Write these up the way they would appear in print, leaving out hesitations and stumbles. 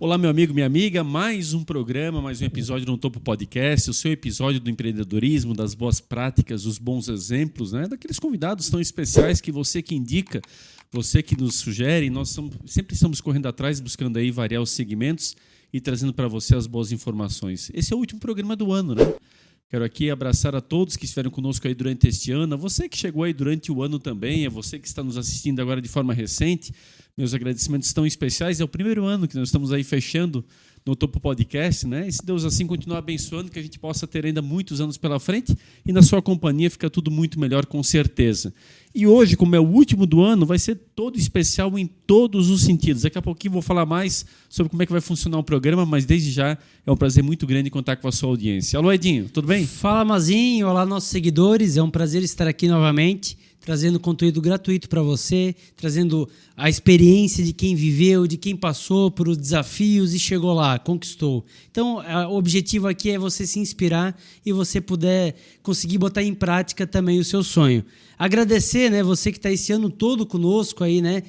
Olá, meu amigo, minha amiga, mais um programa, mais um episódio no Topo Podcast, o seu episódio do empreendedorismo, das boas práticas, dos bons exemplos, né? Daqueles convidados tão especiais que você que indica, você que nos sugere, sempre estamos correndo atrás, buscando aí variar os segmentos e trazendo para você as boas informações. Esse é o último programa do ano, né? Quero aqui abraçar a todos que estiveram conosco aí durante este ano, a você que chegou aí durante o ano também, a você que está nos assistindo agora de forma recente. Meus agradecimentos tão especiais. É o primeiro ano que nós estamos aí fechando no Topo Podcast, né? E se Deus assim continuar abençoando, que a gente possa ter ainda muitos anos pela frente e na sua companhia fica tudo muito melhor, com certeza. E hoje, como é o último do ano, vai ser todo especial em todos os sentidos. Daqui a pouquinho vou falar mais sobre como é que vai funcionar o programa, mas desde já é um prazer muito grande contar com a sua audiência. Alô, Edinho, tudo bem? Fala, Mazinho. Olá, nossos seguidores. É um prazer estar aqui novamente, trazendo conteúdo gratuito para você, trazendo a experiência de quem viveu, de quem passou por os desafios e chegou lá, conquistou. Então, o objetivo aqui é você se inspirar e você puder conseguir botar em prática também o seu sonho. Agradecer, né, você que está esse ano todo conosco aí, né?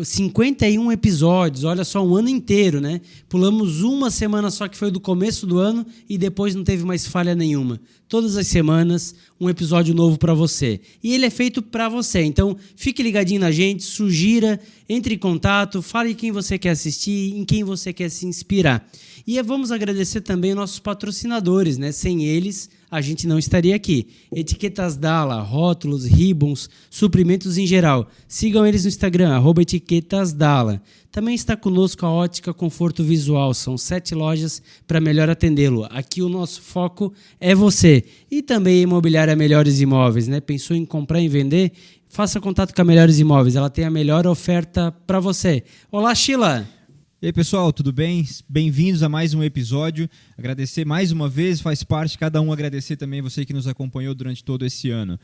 51 episódios, olha só, um ano inteiro, né? Pulamos uma semana só que foi do começo do ano e depois não teve mais falha nenhuma. Todas as semanas, um episódio novo para você. E ele é feito para você. Então, fique ligadinho na gente, sugira, entre em contato, fale quem você quer assistir, em quem você quer se inspirar. E vamos agradecer também nossos patrocinadores, né? Sem eles, a gente não estaria aqui. Etiquetas Dala, rótulos, ribbons, suprimentos em geral. Sigam eles no Instagram, @etiquetasdala. Também está conosco a Ótica Conforto Visual. São 7 lojas para melhor atendê-lo. Aqui o nosso foco é você. E também Imobiliária Melhores Imóveis, né? Pensou em comprar e vender? Faça contato com a Melhores Imóveis. Ela tem a melhor oferta para você. Olá, Sheila! E aí, pessoal, tudo bem? Bem-vindos a mais um episódio. Agradecer mais uma vez, faz parte, cada um agradecer também você que nos acompanhou durante todo esse ano.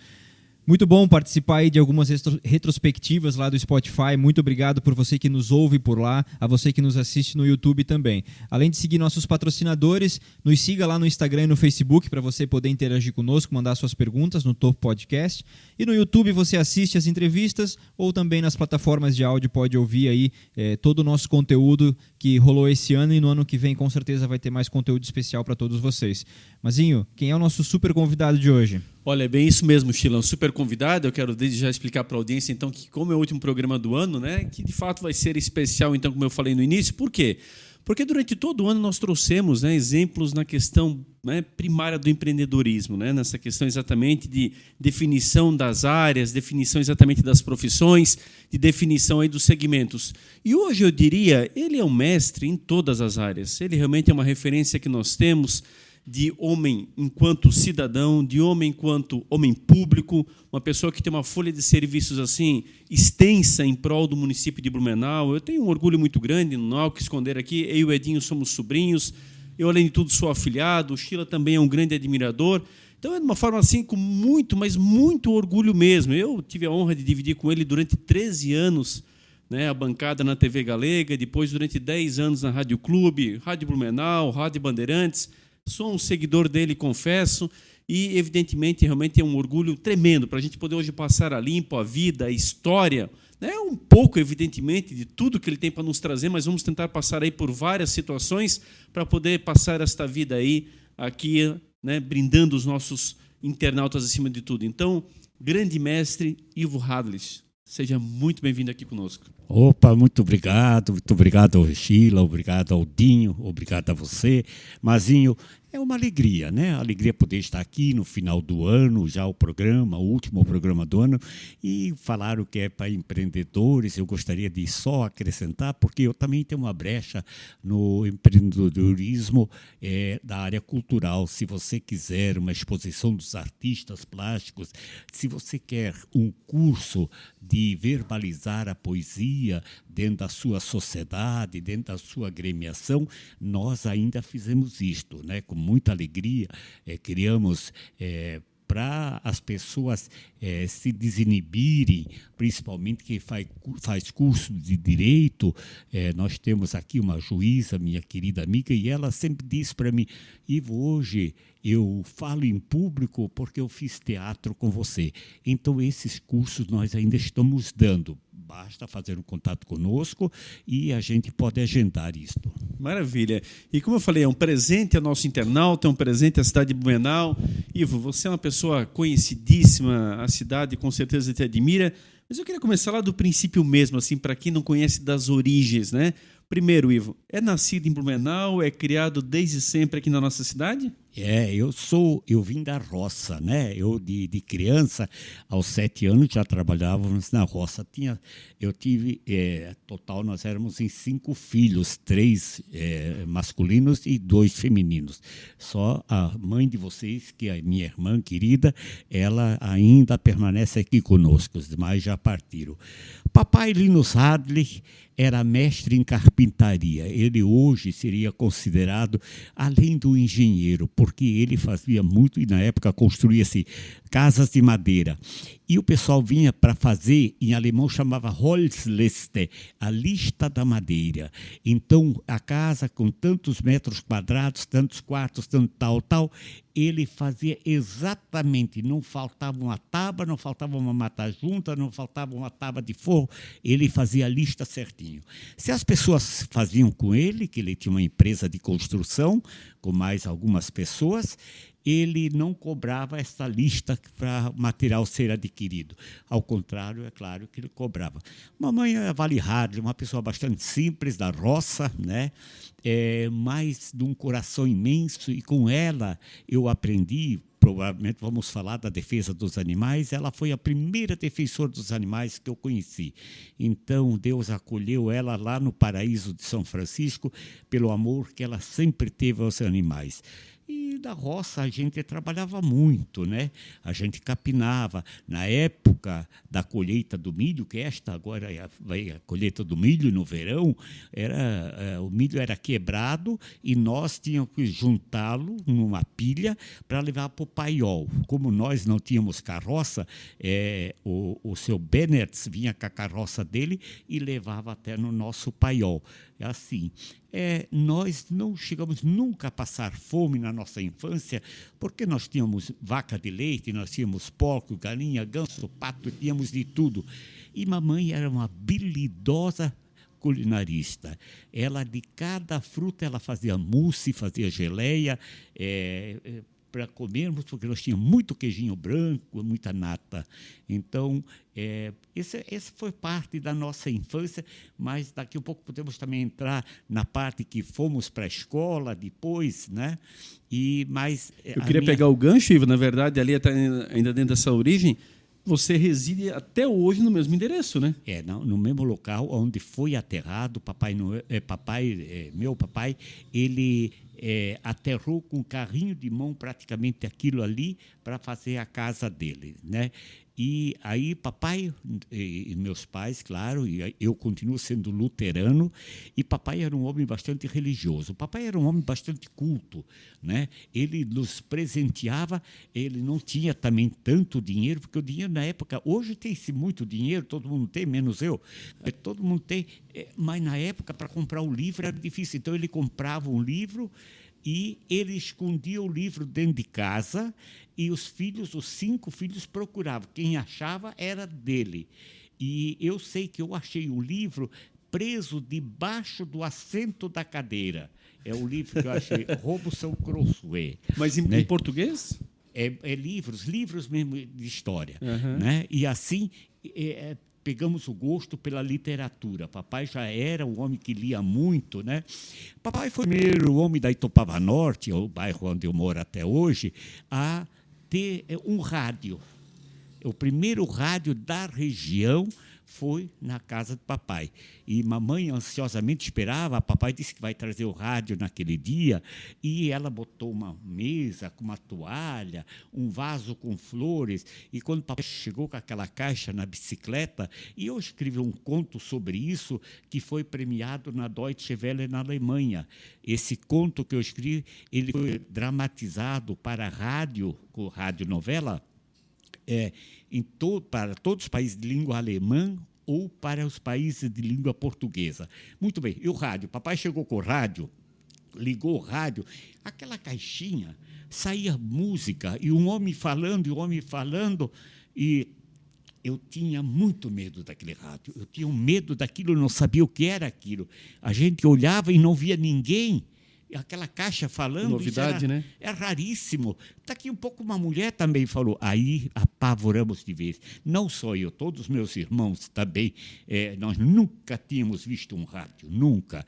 Muito bom participar aí de algumas retrospectivas lá do Spotify. Muito obrigado por você que nos ouve por lá, a você que nos assiste no YouTube também. Além de seguir nossos patrocinadores, nos siga lá no Instagram e no Facebook para você poder interagir conosco, mandar suas perguntas no Topo Podcast. E no YouTube você assiste as entrevistas ou também nas plataformas de áudio pode ouvir aí todo o nosso conteúdo que rolou esse ano e no ano que vem com certeza vai ter mais conteúdo especial para todos vocês. Mazinho, quem é o nosso super convidado de hoje? Olha, é bem isso mesmo, Sheila, um super convidado. Eu quero desde já explicar para a audiência, então, que como é o último programa do ano, né, que de fato vai ser especial, então, como eu falei no início. Por quê? Porque durante todo o ano nós trouxemos, né, exemplos na questão, né, primária do empreendedorismo, né, nessa questão exatamente de definição das áreas, definição exatamente das profissões, de definição aí dos segmentos. E hoje eu diria, ele é um mestre em todas as áreas. Ele realmente é uma referência que nós temos de homem enquanto cidadão, de homem enquanto homem público, uma pessoa que tem uma folha de serviços assim extensa em prol do município de Blumenau. Eu tenho um orgulho muito grande, não há o que esconder aqui, eu e o Edinho somos sobrinhos, eu além de tudo sou afilhado, o Sheila também é um grande admirador. Então é de uma forma assim com muito, mas muito orgulho mesmo. Eu tive a honra de dividir com ele durante 13 anos, né, a bancada na TV Galega, depois durante 10 anos na Rádio Clube, Rádio Blumenau, Rádio Bandeirantes. Sou um seguidor dele, confesso, e, evidentemente, realmente é um orgulho tremendo para a gente poder hoje passar a limpo a vida, a história, né? Um pouco, evidentemente, de tudo que ele tem para nos trazer, mas vamos tentar passar aí por várias situações para poder passar esta vida aí, aqui, né, brindando os nossos internautas acima de tudo. Então, grande mestre Ivo Hadlich, seja muito bem-vindo aqui conosco. Opa, muito obrigado Sheila, obrigado ao Dinho, obrigado a você. Mazinho, é uma alegria, né? Alegria poder estar aqui no final do ano, já o programa, o último programa do ano, e falar o que é para empreendedores. Eu gostaria de só acrescentar, porque eu também tenho uma brecha no empreendedorismo da área cultural. Se você quiser uma exposição dos artistas plásticos, se você quer um curso de verbalizar a poesia dentro da sua sociedade, dentro da sua agremiação, nós ainda fizemos isto, né? Com muita alegria, criamos para as pessoas se desinibirem, principalmente quem faz curso de direito. Nós temos aqui uma juíza, minha querida amiga, e ela sempre diz para mim: Ivo, hoje eu falo em público porque eu fiz teatro com você. Então, esses cursos nós ainda estamos dando. basta fazer um contato conosco e a gente pode agendar isto. Maravilha. E como eu falei, é um presente ao nosso internauta, é um presente à cidade de Blumenau. Ivo, você é uma pessoa conhecidíssima, a cidade com certeza te admira, mas eu queria começar lá do princípio mesmo, assim, para quem não conhece das origens, né? Primeiro, Ivo, é nascido em Blumenau, é criado desde sempre aqui na nossa cidade? Eu vim da roça, né? Eu de criança, aos 7 anos já trabalhávamos na roça. Eu tive, total nós éramos em 5 filhos, 3 masculinos e 2 femininos. Só a mãe de vocês, que é a minha irmã querida, ela ainda permanece aqui conosco, os demais já partiram. Papai Linus Hadley era mestre em carpintaria. Ele hoje seria considerado, além do engenheiro, porque ele fazia muito, e na época construía-se casas de madeira. E o pessoal vinha para fazer, em alemão chamava Holzliste, a lista da madeira. Então, a casa com tantos metros quadrados, tantos quartos, tanto tal, ele fazia exatamente, não faltava uma tábua, não faltava uma mata junta, não faltava uma tábua de forro, ele fazia a lista certinho. Se as pessoas faziam com ele, que ele tinha uma empresa de construção, com mais algumas pessoas, ele não cobrava essa lista para material ser adquirido. Ao contrário, é claro que ele cobrava. Mamãe é Vale Hadley, uma pessoa bastante simples, da roça, né? Mas de um coração imenso, e com ela eu aprendi, provavelmente vamos falar da defesa dos animais, ela foi a primeira defensora dos animais que eu conheci. Então, Deus acolheu ela lá no paraíso de São Francisco, pelo amor que ela sempre teve aos animais. E da roça a gente trabalhava muito, né? A gente capinava. Na época da colheita do milho, que esta agora vai a colheita do milho no verão, o milho era quebrado e nós tínhamos que juntá-lo numa pilha para levar para o paiol. Como nós não tínhamos carroça, o seu Bennertz vinha com a carroça dele e levava até no nosso paiol. É assim. Nós não chegamos nunca a passar fome na nossa infância, porque nós tínhamos vaca de leite, nós tínhamos porco, galinha, ganso, pato, tínhamos de tudo. E mamãe era uma habilidosa culinarista. Ela, de cada fruta, ela fazia mousse, fazia geleia, para comermos, porque nós tínhamos muito queijinho branco, muita nata. Então, esse foi parte da nossa infância, mas daqui a pouco podemos também entrar na parte que fomos para a escola depois, né? Eu queria pegar o gancho, Ivo, na verdade, ali ainda dentro dessa origem, você reside até hoje no mesmo endereço, né? No mesmo local onde foi aterrado. Meu papai, ele aterrou com um carrinho de mão praticamente aquilo ali para fazer a casa dele, né? E aí papai e meus pais, claro, e eu continuo sendo luterano, e papai era um homem bastante religioso. Papai era um homem bastante culto, né? Ele nos presenteava, ele não tinha também tanto dinheiro, porque o dinheiro na época, hoje tem-se muito dinheiro, todo mundo tem, menos eu, todo mundo tem, mas na época para comprar um livro era difícil, então ele comprava um livro e ele escondia o livro dentro de casa e os 5 filhos procuravam. Quem achava era dele. E eu sei que eu achei o livro preso debaixo do assento da cadeira. É o livro que eu achei, Robinson Crusoe. Mas em português? Livros mesmo de história. Uhum. Né? E assim... pegamos o gosto pela literatura. Papai já era um homem que lia muito, né? Papai foi o primeiro homem da Itopava Norte, o bairro onde eu moro até hoje, a ter um rádio. O primeiro rádio da região foi na casa do papai. E mamãe ansiosamente esperava, papai disse que vai trazer o rádio naquele dia, e ela botou uma mesa com uma toalha, um vaso com flores, e quando o papai chegou com aquela caixa na bicicleta, e eu escrevi um conto sobre isso, que foi premiado na Deutsche Welle na Alemanha. Esse conto que eu escrevi, ele foi dramatizado para rádio, com radionovela, para todos os países de língua alemã ou para os países de língua portuguesa. Muito bem, e o rádio? Papai chegou com o rádio, ligou o rádio, aquela caixinha, saía música, e um homem falando, e eu tinha muito medo daquele rádio. Eu tinha um medo daquilo, não sabia o que era aquilo. A gente olhava e não via ninguém. Aquela caixa falando. Novidade, né? É raríssimo. Daqui um pouco uma mulher também falou. Aí apavoramos de vez. Não só eu, todos os meus irmãos também. Nós nunca tínhamos visto um rádio, nunca.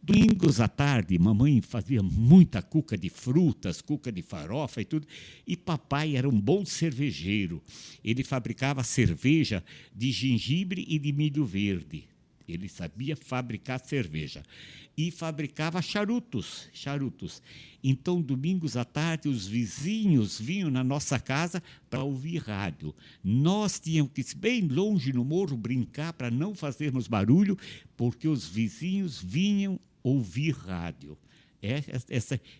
Domingos à tarde, mamãe fazia muita cuca de frutas, cuca de farofa e tudo. E papai era um bom cervejeiro. Ele fabricava cerveja de gengibre e de milho verde. Ele sabia fabricar cerveja. E fabricava charutos. Então, domingos à tarde, os vizinhos vinham na nossa casa para ouvir rádio. Nós tínhamos que ir bem longe no morro brincar para não fazermos barulho, porque os vizinhos vinham ouvir rádio.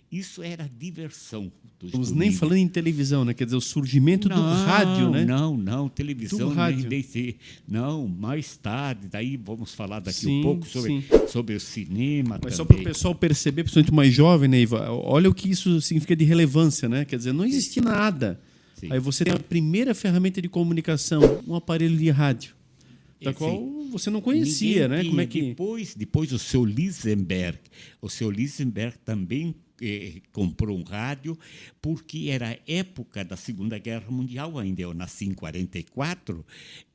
Isso era a diversão dos Estamos nem falando em televisão, né? Quer dizer, o surgimento do rádio, né? Não, televisão do rádio. nem sei. Não, mais tarde, daí vamos falar daqui Sim, um pouco sobre o cinema. Mas também. só para o pessoal perceber, principalmente o mais jovem, né, Iva? Olha o que isso significa de relevância, né? Quer dizer, não existia nada. Sim. Aí você tem a primeira ferramenta de comunicação, um aparelho de rádio, da qual você não conhecia, né? Como é que... Depois o seu Lisenberg. O seu Lisenberg também comprou um rádio, porque era a época da Segunda Guerra Mundial ainda. Eu nasci em 44,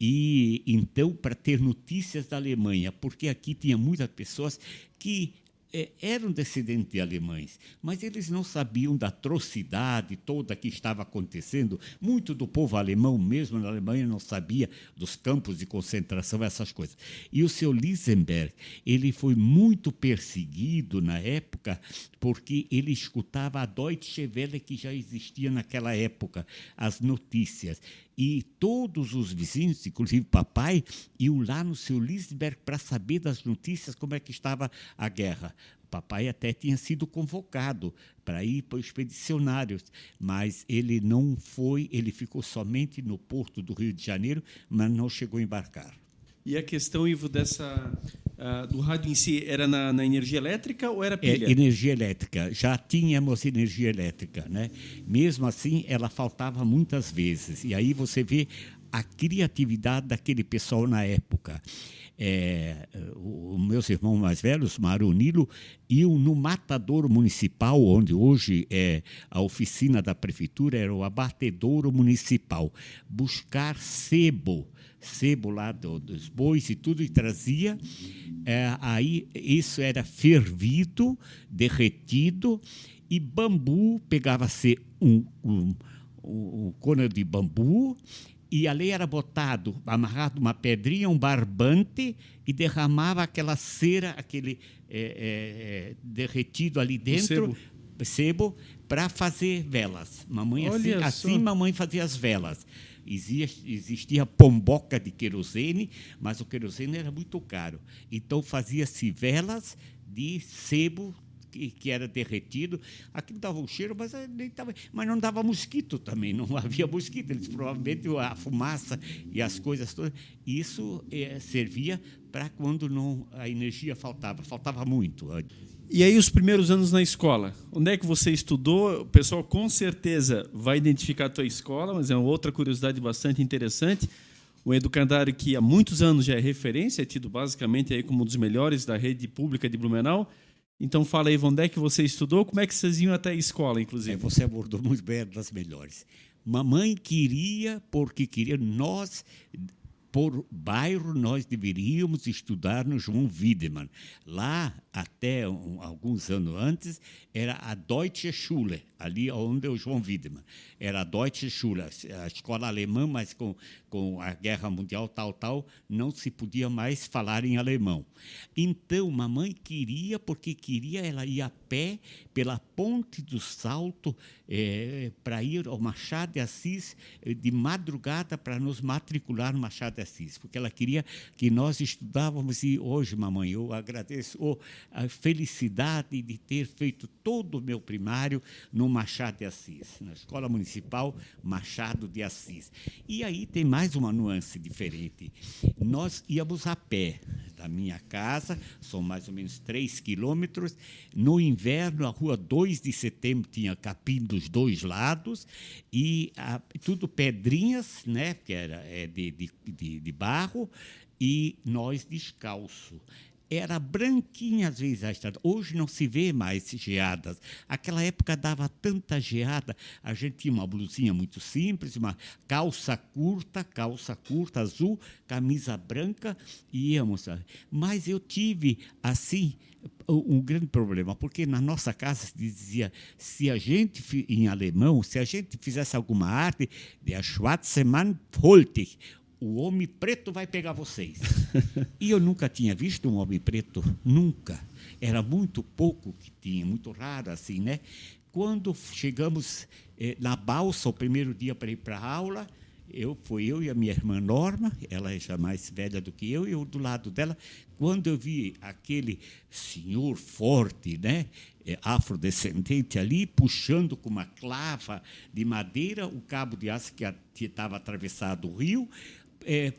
e então, para ter notícias da Alemanha, porque aqui tinha muitas pessoas que eram descendentes de alemães, mas eles não sabiam da atrocidade toda que estava acontecendo. Muito do povo alemão, mesmo na Alemanha, não sabia dos campos de concentração, essas coisas. E o seu Lisenberg, ele foi muito perseguido na época, porque ele escutava a Deutsche Welle, que já existia naquela época, as notícias. E todos os vizinhos, inclusive papai, iam lá no seu Lisenberg para saber das notícias, como é que estava a guerra. Papai até tinha sido convocado para ir para os expedicionários, mas ele não foi, ele ficou somente no porto do Rio de Janeiro, mas não chegou a embarcar. E a questão, Ivo, do rádio em si, era na energia elétrica ou era pilha? Energia elétrica. Já tínhamos energia elétrica, né? Mesmo assim, ela faltava muitas vezes. E aí você vê a criatividade daquele pessoal na época. Os meus irmãos mais velhos, Mário e Nilo, iam no matadouro municipal, onde hoje é a oficina da prefeitura, era o abatedouro municipal, buscar sebo lá dos bois e tudo, e trazia. Aí isso era fervido, derretido, e bambu, pegava-se um cone de bambu, e ali era botado, amarrado uma pedrinha, um barbante, e derramava aquela cera, aquele derretido ali dentro, sebo, para fazer velas. Mamãe mamãe fazia as velas. Existia pomboca de querosene, mas o querosene era muito caro. Então fazia-se velas de sebo que era derretido. Aquilo dava um cheiro, mas não dava mosquito também, não havia mosquito. Eles provavelmente a fumaça e as coisas todas, isso servia para quando a energia faltava muito. E aí os primeiros anos na escola, onde é que você estudou? O pessoal com certeza vai identificar a tua escola, mas é uma outra curiosidade bastante interessante. Um educandário que há muitos anos já é referência, é tido basicamente aí como um dos melhores da rede pública de Blumenau. Então fala aí, onde é que você estudou? Como é que vocês iam até a escola, inclusive? Você abordou muito bem, das melhores. Mamãe porque queria nós... Por bairro, nós deveríamos estudar no João Wiedemann. Lá, até alguns anos antes, era a Deutsche Schule, ali onde é o João Wiedemann. Era a Deutsche Schule, a escola alemã, mas com a Guerra Mundial, não se podia mais falar em alemão. Então, mamãe ela ia a pé pela Ponte do Salto para ir ao Machado de Assis de madrugada para nos matricular no Machado de Assis, porque ela queria que nós estudávamos, e hoje, mamãe, eu agradeço a felicidade de ter feito todo o meu primário no Machado de Assis, na Escola Municipal Machado de Assis. E aí tem mais uma nuance diferente. Nós íamos a pé da minha casa, são mais ou menos 3 quilômetros. No inverno, a rua 2 de setembro tinha capim dos dois lados, e tudo pedrinhas, né, que era de barro, e nós descalço. Era branquinha às vezes a estrada. Hoje não se vê mais geadas. Aquela época dava tanta geada. A gente tinha uma blusinha muito simples, uma calça curta azul, camisa branca, e íamos. Mas eu tive, assim, um grande problema, porque na nossa casa se dizia, se a gente, em alemão, se a gente fizesse alguma arte, der Schwarze-Mann holt dich, o homem preto vai pegar vocês. E eu nunca tinha visto um homem preto, nunca. Era muito pouco que tinha, muito raro assim, né? Quando chegamos na balsa, o primeiro dia para ir para a aula, fui eu e a minha irmã Norma, ela é já mais velha do que eu do lado dela. Quando eu vi aquele senhor forte, né, afrodescendente ali, puxando com uma clava de madeira o cabo de aço que estava atravessado o rio,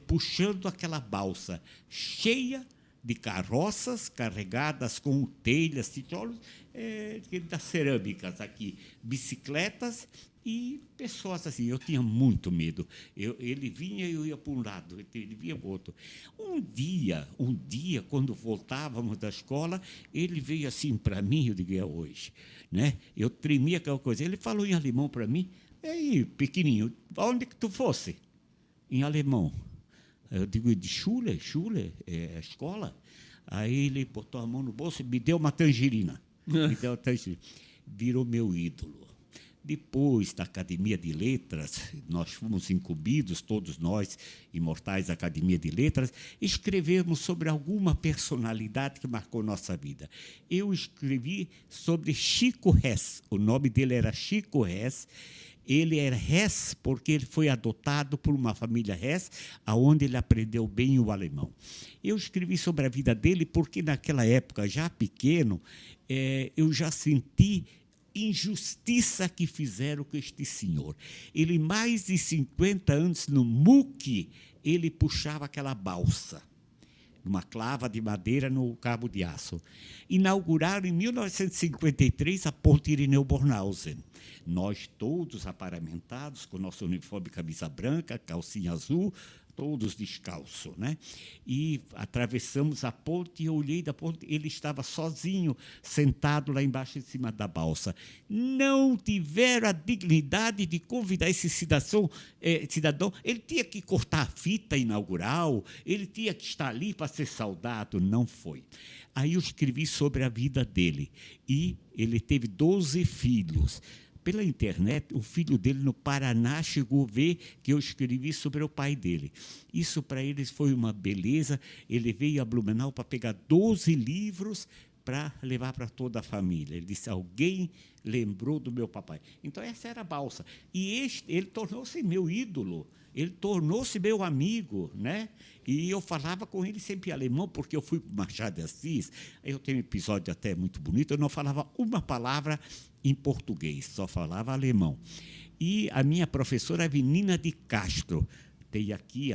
puxando aquela balsa cheia de carroças carregadas com telhas, tijolos, das cerâmicas aqui, bicicletas e pessoas assim. Eu tinha muito medo. Ele vinha e eu ia para um lado, ele vinha para o outro. Um dia, quando voltávamos da escola, ele veio assim para mim, eu digo, é hoje, né? Eu tremia aquela coisa. Ele falou em alemão para mim, aí, pequenininho, onde que tu fosse? Em alemão. Eu digo, de Schule, é a escola. Aí ele botou a mão no bolso e me deu uma tangerina. Virou meu ídolo. Depois da Academia de Letras, nós fomos incumbidos, todos nós, imortais da Academia de Letras, escrevemos sobre alguma personalidade que marcou nossa vida. Eu escrevi sobre Chico Hess. O nome dele era Chico Hess. Ele era Hess porque ele foi adotado por uma família Hess, onde ele aprendeu bem o alemão. Eu escrevi sobre a vida dele porque, naquela época, já pequeno, eu já senti injustiça que fizeram com este senhor. Ele, mais de 50 anos, no muque, ele puxava aquela balsa, uma clava de madeira no cabo de aço. Inauguraram, em 1953, a ponte Irineu Bornhausen. Nós todos aparamentados, com nosso uniforme, camisa branca, calcinha azul, todos descalços, né? E atravessamos a ponte, e eu olhei da ponte, ele estava sozinho, sentado lá embaixo, em cima da balsa. Não tiveram a dignidade de convidar esse cidadão, ele tinha que cortar a fita inaugural, ele tinha que estar ali para ser saudado, não foi. Aí eu escrevi sobre a vida dele, e ele teve 12 filhos. Pela internet, o filho dele no Paraná chegou a ver que eu escrevi sobre o pai dele. Isso para eles foi uma beleza. Ele veio a Blumenau para pegar 12 livros para levar para toda a família. Ele disse, alguém lembrou do meu papai. Então, essa era a balsa. E ele tornou-se meu ídolo, ele tornou-se meu amigo, né? E eu falava com ele sempre em alemão, porque eu fui para o Machado de Assis. Eu tenho um episódio até muito bonito, eu não falava uma palavra em português, só falava alemão. E a minha professora Avenida de Castro, tem aqui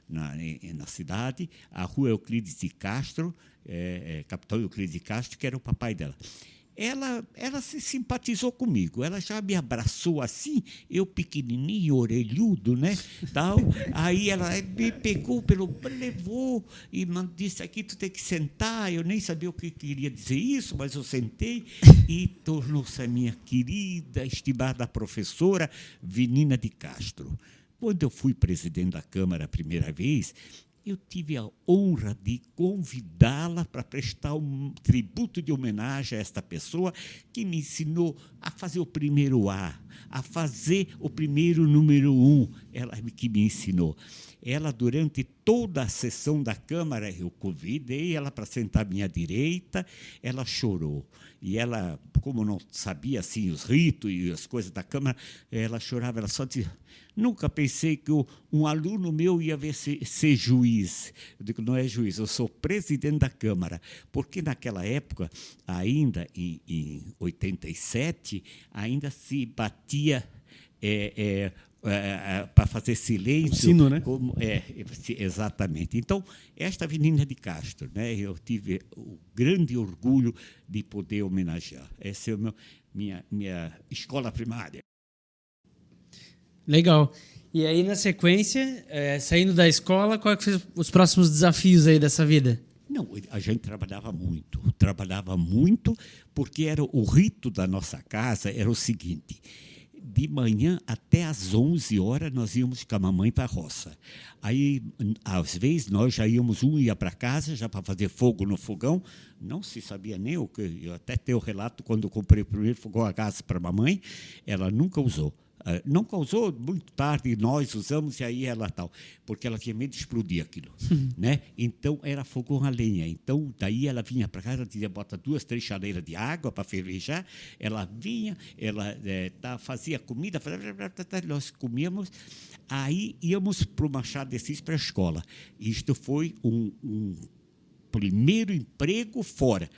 na cidade, a rua Euclides de Castro, Capitão Euclides de Castro, que era o papai dela. Ela se simpatizou comigo, ela já me abraçou assim, eu pequenininho, orelhudo, né? Tal. Aí ela me pegou levou e disse, aqui tu tem que sentar. Eu nem sabia o que queria dizer isso, mas eu sentei e tornou-se a minha querida, estimada professora Venina de Castro. Quando eu fui presidente da Câmara a primeira vez, eu tive a honra de convidá-la para prestar um tributo de homenagem a esta pessoa que me ensinou a fazer o primeiro A, a fazer o primeiro número 1, ela que me ensinou. Ela, durante toda a sessão da Câmara, eu convidei ela para sentar à minha direita, ela chorou. E ela, como não sabia assim, os ritos e as coisas da Câmara, ela chorava, ela só dizia, nunca pensei que um aluno meu ia ser juiz. Eu digo, não é juiz, eu sou presidente da Câmara. Porque naquela época, ainda em 87, ainda se batia para fazer silêncio. O sino, né? Exatamente. Então, esta Avenida de Castro, né, eu tive o grande orgulho de poder homenagear. Essa é minha escola primária. Legal. E aí, na sequência, saindo da escola, quais foram os próximos desafios aí dessa vida? Não, a gente trabalhava muito, porque era o rito da nossa casa era o seguinte, de manhã até às 11 horas nós íamos com a mamãe para a roça. Aí, às vezes, nós já ia para casa, já para fazer fogo no fogão, não se sabia nem o que, eu até tenho o relato, quando eu comprei o primeiro fogão a gás para a mamãe, ela nunca usou. Não causou muito tarde, nós usamos e aí ela tal, porque ela tinha medo de explodir aquilo, né? Então era fogão a lenha. Então daí ela vinha para casa, dizia bota 2, 3 chaleiras de água para fervejar. Ela vinha, ela fazia comida, nós comíamos. Aí íamos para o Machado de Assis para a escola. Isto foi um primeiro emprego fora.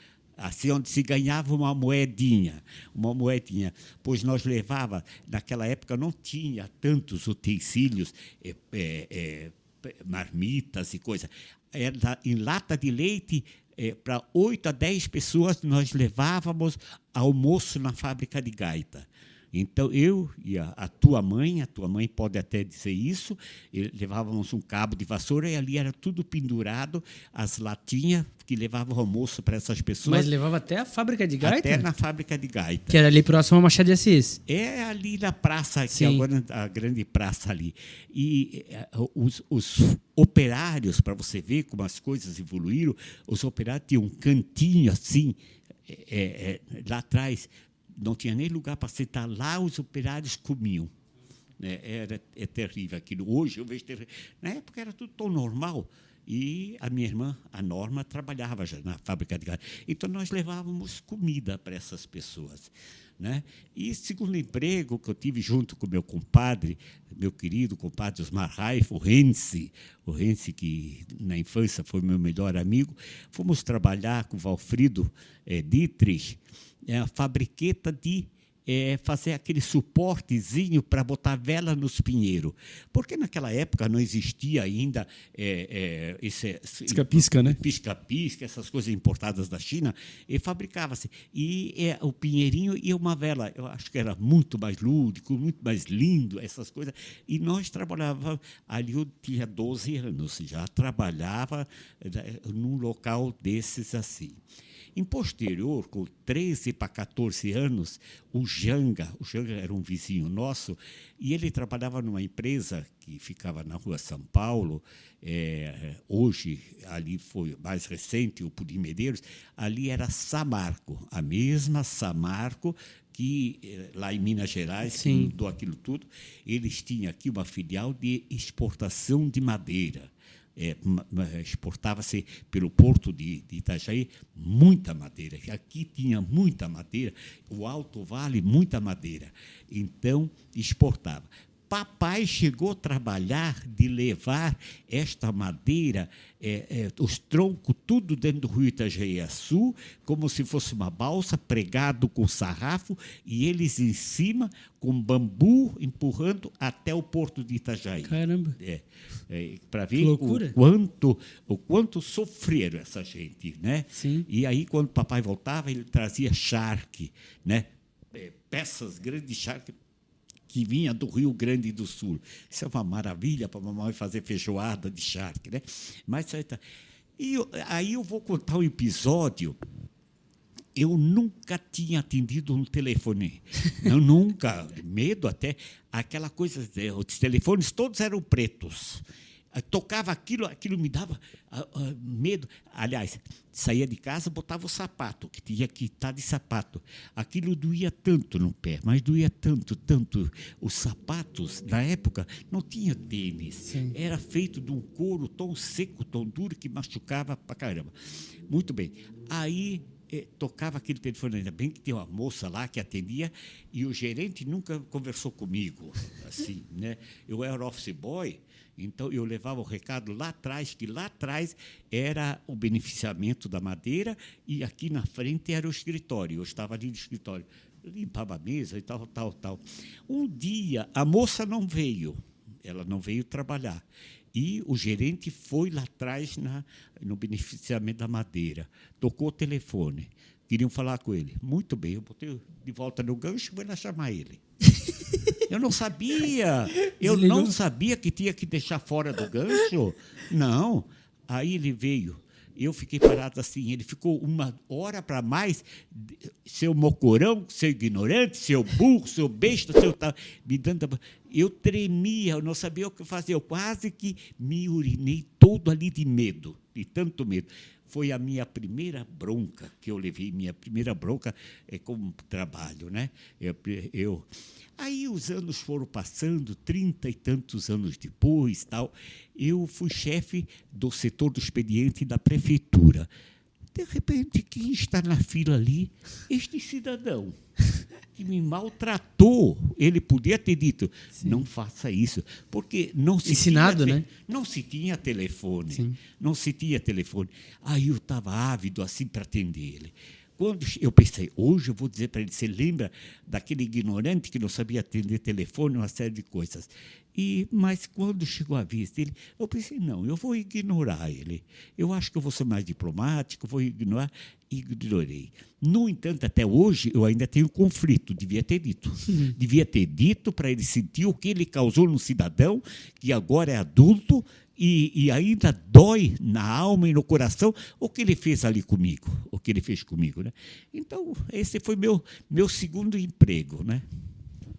Assim, onde se ganhava uma moedinha, pois nós levava, naquela época não tinha tantos utensílios, marmitas e coisas. Era em lata de leite, para 8 a 10 pessoas, nós levávamos almoço na fábrica de gaita. Então, eu e a tua mãe pode até dizer isso, levávamos um cabo de vassoura e ali era tudo pendurado, as latinhas que levavam almoço para essas pessoas. Mas levava até a fábrica de gaita? Até na fábrica de gaita. Que era ali próximo ao Machado de Assis. É ali na praça, que é agora a grande praça ali. E os operários, para você ver como as coisas evoluíram, os operários tinham um cantinho assim, lá atrás, não tinha nem lugar para sentar. Lá os operários comiam. É terrível aquilo. Hoje eu vejo terrível. Na época era tudo tão normal. E a minha irmã, a Norma, trabalhava já na fábrica de gás. Então, nós levávamos comida para essas pessoas, né? E segundo emprego que eu tive junto com meu compadre, meu querido compadre Osmar Raif, o Renzi, que na infância foi meu melhor amigo, fomos trabalhar com o Valfrido Dietrich, a fabriqueta de fazer aquele suportezinho para botar vela nos pinheiros. Porque naquela época não existia ainda pisca-pisca, né? Pisca-pisca, essas coisas importadas da China, e fabricava-se. E o pinheirinho e uma vela. Eu acho que era muito mais lúdico, muito mais lindo, essas coisas. E nós trabalhávamos, ali eu tinha 12 anos, já trabalhava num local desses assim. Em posterior, com 13 para 14 anos, o Janga era um vizinho nosso, e ele trabalhava numa empresa que ficava na rua São Paulo, hoje, ali foi mais recente, o Pudim Medeiros, ali era Samarco, a mesma Samarco que lá em Minas Gerais, que mudou aquilo tudo, eles tinham aqui uma filial de exportação de madeira. Exportava-se pelo porto de Itajaí muita madeira. Aqui tinha muita madeira, o Alto Vale, muita madeira. Então, exportava. Papai chegou a trabalhar de levar esta madeira, os troncos, tudo dentro do rio Itajaí-Açu, como se fosse uma balsa, pregado com sarrafo, e eles em cima, com bambu, empurrando até o porto de Itajaí. Caramba! Para ver o quanto sofreram essa gente, né? Sim. E aí, quando o papai voltava, ele trazia charque, né? Peças grandes de charque, que vinha do Rio Grande do Sul. Isso é uma maravilha para a mamãe fazer feijoada de charque, né? Mas aí eu vou contar um episódio. Eu nunca tinha atendido um telefone. Eu nunca, medo até. Aquela coisa, os telefones todos eram pretos. Tocava aquilo me dava medo. Aliás, saía de casa, botava o sapato, que tinha que estar de sapato. Aquilo doía tanto no pé, mas doía tanto. Os sapatos, na época, não tinha tênis. Sim. Era feito de um couro tão seco, tão duro, que machucava pra caramba. Muito bem. Aí tocava aquele telefone, ainda bem que tinha uma moça lá que atendia, e o gerente nunca conversou comigo, assim, né? Eu era office boy, então eu levava o recado lá atrás, que lá atrás era o beneficiamento da madeira, e aqui na frente era o escritório. Eu estava ali no escritório, limpava a mesa e tal. Um dia, a moça não veio, ela não veio trabalhar. E o gerente foi lá atrás no beneficiamento da madeira. Tocou o telefone. Queriam falar com ele. Muito bem, eu botei de volta no gancho e fui lá chamar ele. Eu não sabia. Eu não sabia que tinha que deixar fora do gancho. Não. Aí ele veio. Eu fiquei parado assim. Ele ficou 1 hora para mais. Seu mocorão, seu ignorante, seu burro, seu besta, seu tal. Me dando. Eu tremia, eu não sabia o que fazer. Eu quase que me urinei todo ali de medo, de tanto medo. Foi a minha primeira bronca que eu levei, minha primeira bronca como trabalho, né? Aí os anos foram passando, 30 e tantos anos depois, tal. Eu fui chefe do setor do expediente da prefeitura. De repente, quem está na fila ali? Este cidadão que me maltratou. Ele podia ter dito, sim, não faça isso, porque não se ensinado, tinha, né? Não se tinha telefone. Sim. Não se tinha telefone. Aí eu estava ávido assim para atender ele. Quando eu pensei, hoje eu vou dizer para ele, você lembra daquele ignorante que não sabia atender telefone, uma série de coisas. Mas quando chegou a vez dele, eu pensei, não, eu vou ignorar ele. Eu acho que eu vou ser mais diplomático, vou ignorar. E ignorei. No entanto, até hoje, eu ainda tenho conflito, devia ter dito. Devia ter dito para ele sentir o que ele causou no cidadão, que agora é adulto, e ainda dói na alma e no coração o que ele fez ali comigo, o que ele fez comigo, né? Então, esse foi meu segundo emprego, né?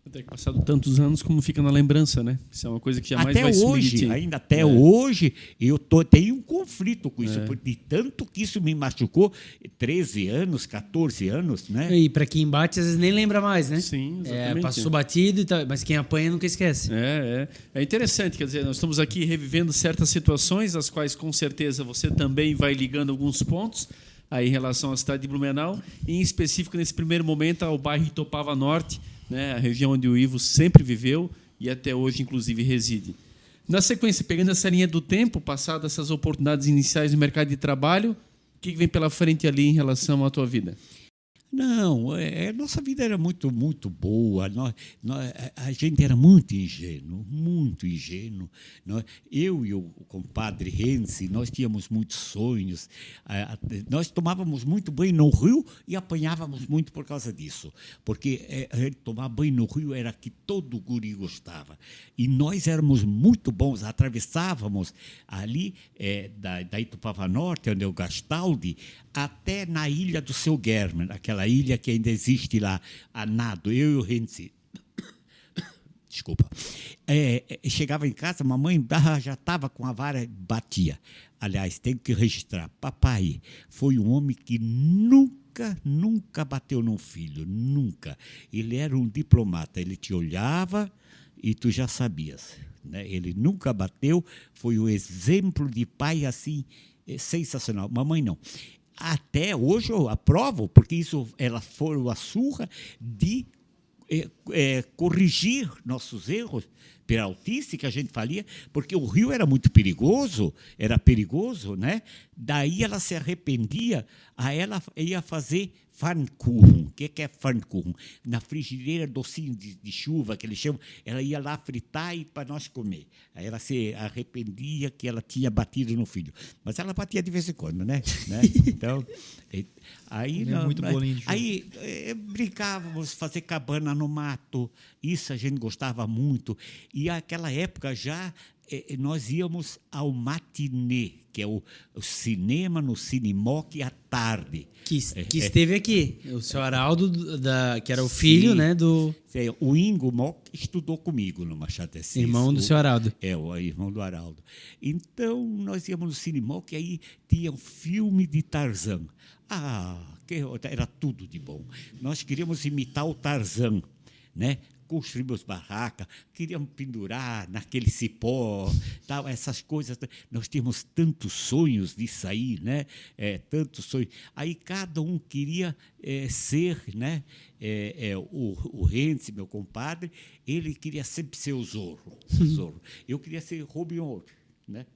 Até que passado tantos anos, como fica na lembrança, né? Isso é uma coisa que jamais até vai hoje, se ainda até hoje, eu tenho um conflito com isso, de tanto que isso me machucou, 13 anos, 14 anos, né? E para quem bate, às vezes nem lembra mais, né? Sim, exatamente. Passou batido, mas quem apanha nunca esquece. É interessante, quer dizer, nós estamos aqui revivendo certas situações, as quais com certeza você também vai ligando alguns pontos aí em relação à cidade de Blumenau, e em específico nesse primeiro momento ao bairro Itopava Norte, né, a região onde o Ivo sempre viveu e até hoje, inclusive, reside. Na sequência, pegando essa linha do tempo, passadas essas oportunidades iniciais no mercado de trabalho, o que vem pela frente ali em relação à tua vida? Não, nossa vida era muito, muito boa. A gente era muito ingênuo, muito ingênuo. Eu e o compadre Renzi, nós tínhamos muitos sonhos. Nós tomávamos muito banho no rio e apanhávamos muito por causa disso. Porque tomar banho no rio era que todo guri gostava. E nós éramos muito bons, atravessávamos ali da Itupava Norte, onde é o Gastaldi, até na ilha do Seu German, aquela ilha que ainda existe lá, a nado, eu e o Renzi. Desculpa. Chegava em casa, mamãe já estava com a vara, batia. Aliás, tenho que registrar, papai foi um homem que nunca bateu num filho, nunca. Ele era um diplomata, ele te olhava e tu já sabias, né? Ele nunca bateu, foi um exemplo de pai assim, sensacional. Mamãe não. Até hoje eu aprovo, porque ela foi a surra de corrigir nossos erros peraltice que a gente falia, porque o rio era muito perigoso, né? Daí ela se arrependia, aí ela ia fazer Pfannkuchen. O que é Pfannkuchen? Na frigideira, docinho de chuva, que eles chamam, ela ia lá fritar para nós comer. Aí ela se arrependia que ela tinha batido no filho. Mas ela batia de vez em quando, né? Então, aí... muito bolinho de chuva. Aí brincávamos, fazer cabana no mato, isso a gente gostava muito. E naquela época já nós íamos ao matinê, que é o cinema no Cinemoc à tarde. Que esteve aqui. O seu Araldo, que era o filho, Sim. né, do O Ingo Mock estudou comigo no Machado de Assis. irmão do seu Araldo. O irmão do Araldo. Então, nós íamos no Cinemoc e aí tinha um filme de Tarzan. Era tudo de bom. Nós queríamos imitar o Tarzan, né? Construímos barraca, queríamos pendurar naquele cipó, tal, essas coisas. Nós tínhamos tantos sonhos de sair, né? Tantos sonhos. Aí cada um queria ser, né? O Renzi, meu compadre, ele queria sempre ser o Zorro. Eu queria ser Robin Hood, né?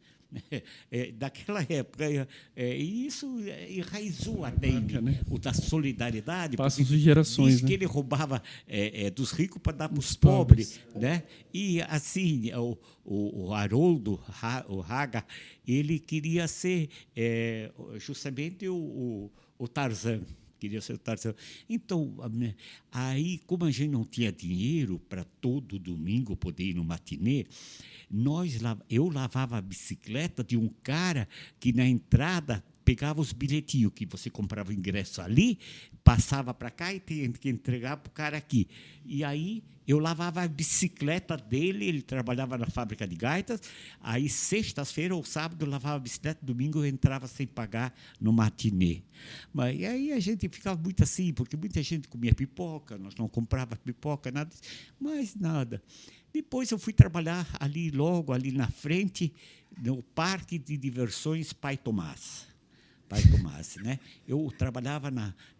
Daquela época, e isso enraizou até em mim, né? o da solidariedade. Passam-se gerações, diz que né? ele roubava dos ricos para dar para os pobres, né? E assim, o Haroldo, o Haga, ele queria ser justamente o Tarzan. Queria ser o Tarzan. Então, aí, como a gente não tinha dinheiro para todo domingo poder ir no matinê, eu lavava a bicicleta de um cara que, na entrada, pegava os bilhetinhos, que você comprava o ingresso ali, passava para cá e tinha que entregar para o cara aqui. E aí eu lavava a bicicleta dele, ele trabalhava na fábrica de gaitas, aí sexta-feira ou sábado eu lavava a bicicleta, domingo eu entrava sem pagar no matinê. Mas aí a gente ficava muito assim, porque muita gente comia pipoca, nós não comprava pipoca, nada, mas nada. Depois eu fui trabalhar logo ali na frente, no Parque de Diversões Pai Tomás. Né? Eu trabalhava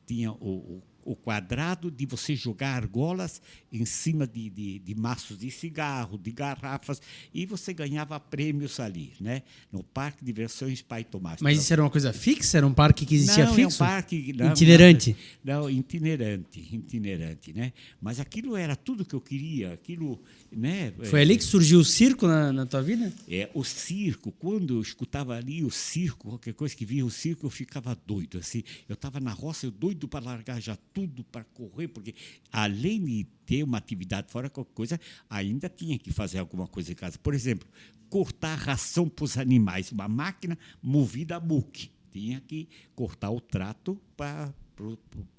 tinha o quadrado de você jogar argolas em cima de maços de cigarro, de garrafas, e você ganhava prêmios ali, né? No Parque de Diversões Pai Tomás. Mas isso era uma coisa fixa? Era um parque que existia não, fixo? É um parque itinerante? Não, itinerante, né? Mas aquilo era tudo que eu queria, aquilo, né? Foi ali que surgiu o circo na tua vida? O circo, quando eu escutava ali o circo, qualquer coisa que via o circo, eu ficava doido. Assim, eu estava na roça, eu doido para largar já tudo para correr, porque além de ter uma atividade fora qualquer coisa, ainda tinha que fazer alguma coisa em casa. Por exemplo, cortar ração para os animais, uma máquina movida a muque. Tinha que cortar o trato para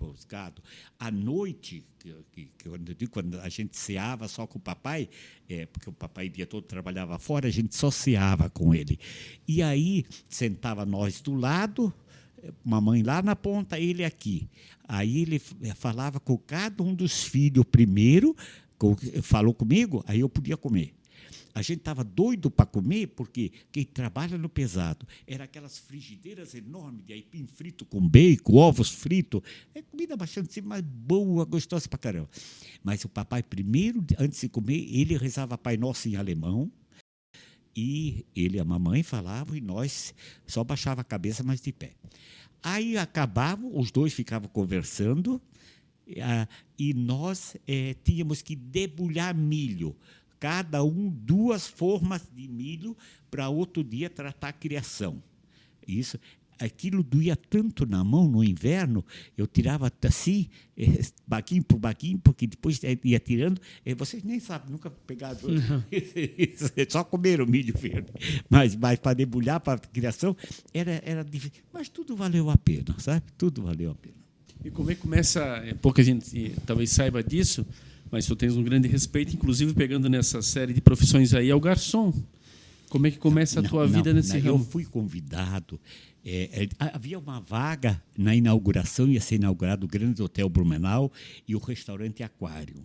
os gados. À noite, quando a gente ceava só com o papai, porque o papai o dia todo trabalhava fora, a gente só ceava com ele. E aí sentava nós do lado, mamãe lá na ponta, ele aqui. Aí ele falava com cada um dos filhos primeiro, falou comigo, aí eu podia comer. A gente estava doido para comer, porque quem trabalha no pesado era aquelas frigideiras enormes de aipim frito com bacon, ovos fritos. É comida bastante mais boa, gostosa para caramba. Mas o papai, primeiro, antes de comer, ele rezava Pai Nosso em alemão, e ele e a mamãe falavam, e nós só baixava a cabeça, mas de pé. Aí acabava, os dois ficavam conversando, e nós tínhamos que debulhar milho. Cada um 2 formas de milho para outro dia tratar a criação. Aquilo doía tanto na mão no inverno, eu tirava assim, baquinho por baquinho, porque depois ia tirando. Vocês nem sabem, nunca pegaram. Só comeram milho verde. Mas para debulhar, para a criação, era difícil. Mas tudo valeu a pena, sabe? Tudo valeu a pena. E como é que começa? Pouca gente talvez saiba disso, mas tu tens um grande respeito, inclusive pegando nessa série de profissões aí, é o garçom. Como é que começa a tua vida nesse ramo? Eu fui convidado. Havia uma vaga na inauguração, ia ser inaugurado o Grande Hotel Blumenau e o restaurante Aquário,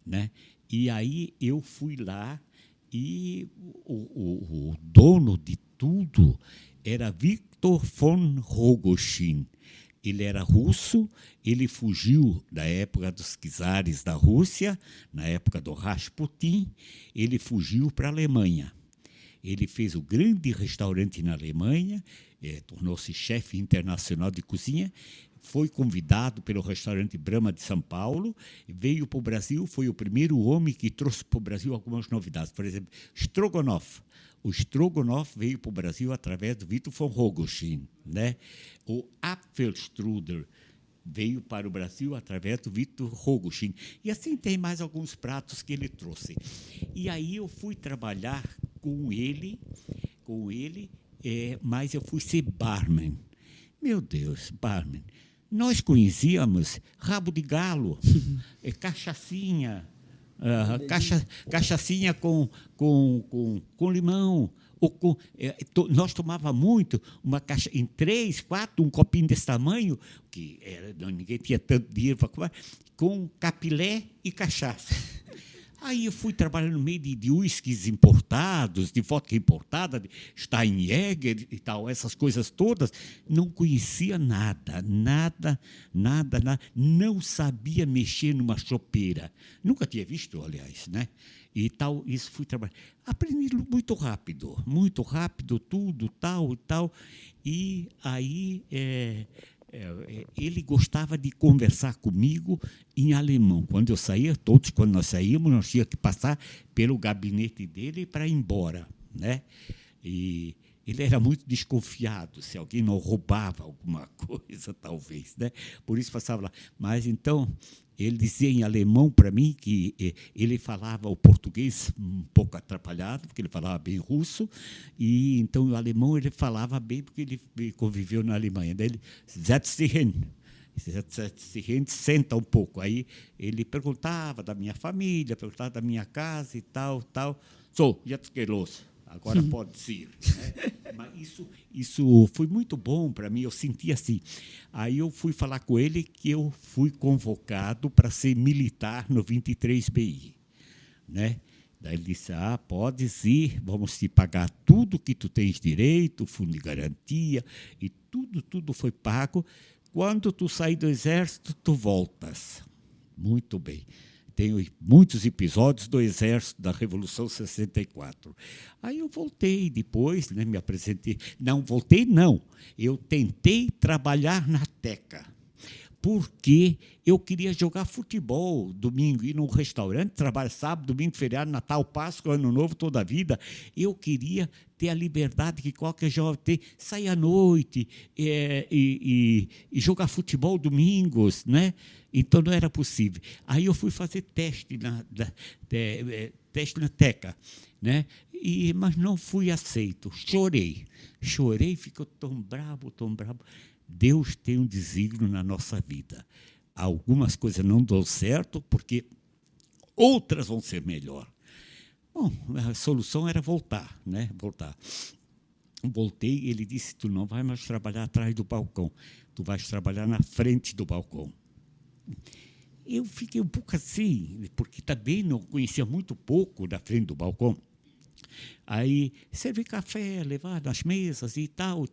né? E aí eu fui lá e o dono de tudo era Viktor von Rogojin. Ele era russo, ele fugiu da época dos czares da Rússia, na época do Rasputin, ele fugiu para a Alemanha. Ele fez o grande restaurante na Alemanha, tornou-se chefe internacional de cozinha, foi convidado pelo restaurante Brahma de São Paulo, veio para o Brasil, foi o primeiro homem que trouxe para o Brasil algumas novidades. Por exemplo, Strogonoff. O Strogonoff veio para o Brasil através do Viktor von Rogojin, né? O Apfelstrudel veio para o Brasil através do Victor Rogochin. E assim tem mais alguns pratos que ele trouxe. E aí eu fui trabalhar com ele, mas eu fui ser barman. Meu Deus, barman. Nós conhecíamos rabo de galo, cachaçinha, cachaçinha com limão. Nós tomava muito, uma caixa em 3, 4, um copinho desse tamanho, que ninguém tinha tanto dinheiro para comprar, com capilé e cachaça. Aí eu fui trabalhar no meio de uísques importados, de vodka importada, de Steinjäger e tal, essas coisas todas. Não conhecia nada. Não sabia mexer numa chopeira. Nunca tinha visto, aliás, né? E tal, isso fui trabalhar. Aprendi muito rápido, tudo, tal e tal. E aí ele gostava de conversar comigo em alemão. Quando nós saíamos, nós tínhamos que passar pelo gabinete dele para ir embora, né? E ele era muito desconfiado se alguém não roubava alguma coisa, talvez, né? Por isso passava lá. Mas então ele dizia em alemão para mim que ele falava o português um pouco atrapalhado, porque ele falava bem russo, e então o alemão ele falava bem porque ele conviveu na Alemanha. Daí ele, setz dich hin, senta um pouco. Aí ele perguntava da minha família, perguntava da minha casa e tal. So, jetzt geht los. Agora pode ir. Né? Mas isso foi muito bom para mim, eu senti assim. Aí eu fui falar com ele que eu fui convocado para ser militar no 23BI. Né? Daí ele disse, podes ir, vamos te pagar tudo que tu tens direito, fundo de garantia, e tudo foi pago. Quando tu sair do exército, tu voltas. Muito bem. Tenho muitos episódios do Exército da Revolução 64. Aí eu voltei depois, né, me apresentei. Não, voltei não. Eu tentei trabalhar na Teca, porque eu queria jogar futebol domingo, ir num restaurante, trabalhar sábado, domingo, feriado, Natal, Páscoa, Ano Novo, toda a vida. Eu queria ter a liberdade que qualquer jovem tem, sair à noite e jogar futebol domingos, né? Então não era possível. Aí eu fui fazer teste na Teca, né? Mas não fui aceito. Chorei, ficou tão bravo. Deus tem um desígnio na nossa vida. Algumas coisas não dão certo porque outras vão ser melhor. Bom, a solução era voltar, né? Voltei, ele disse, tu não vai mais trabalhar atrás do balcão, tu vais trabalhar na frente do balcão. Eu fiquei um pouco assim, porque também não conhecia muito pouco da frente do balcão. Aí, servir café, levar nas mesas e tal.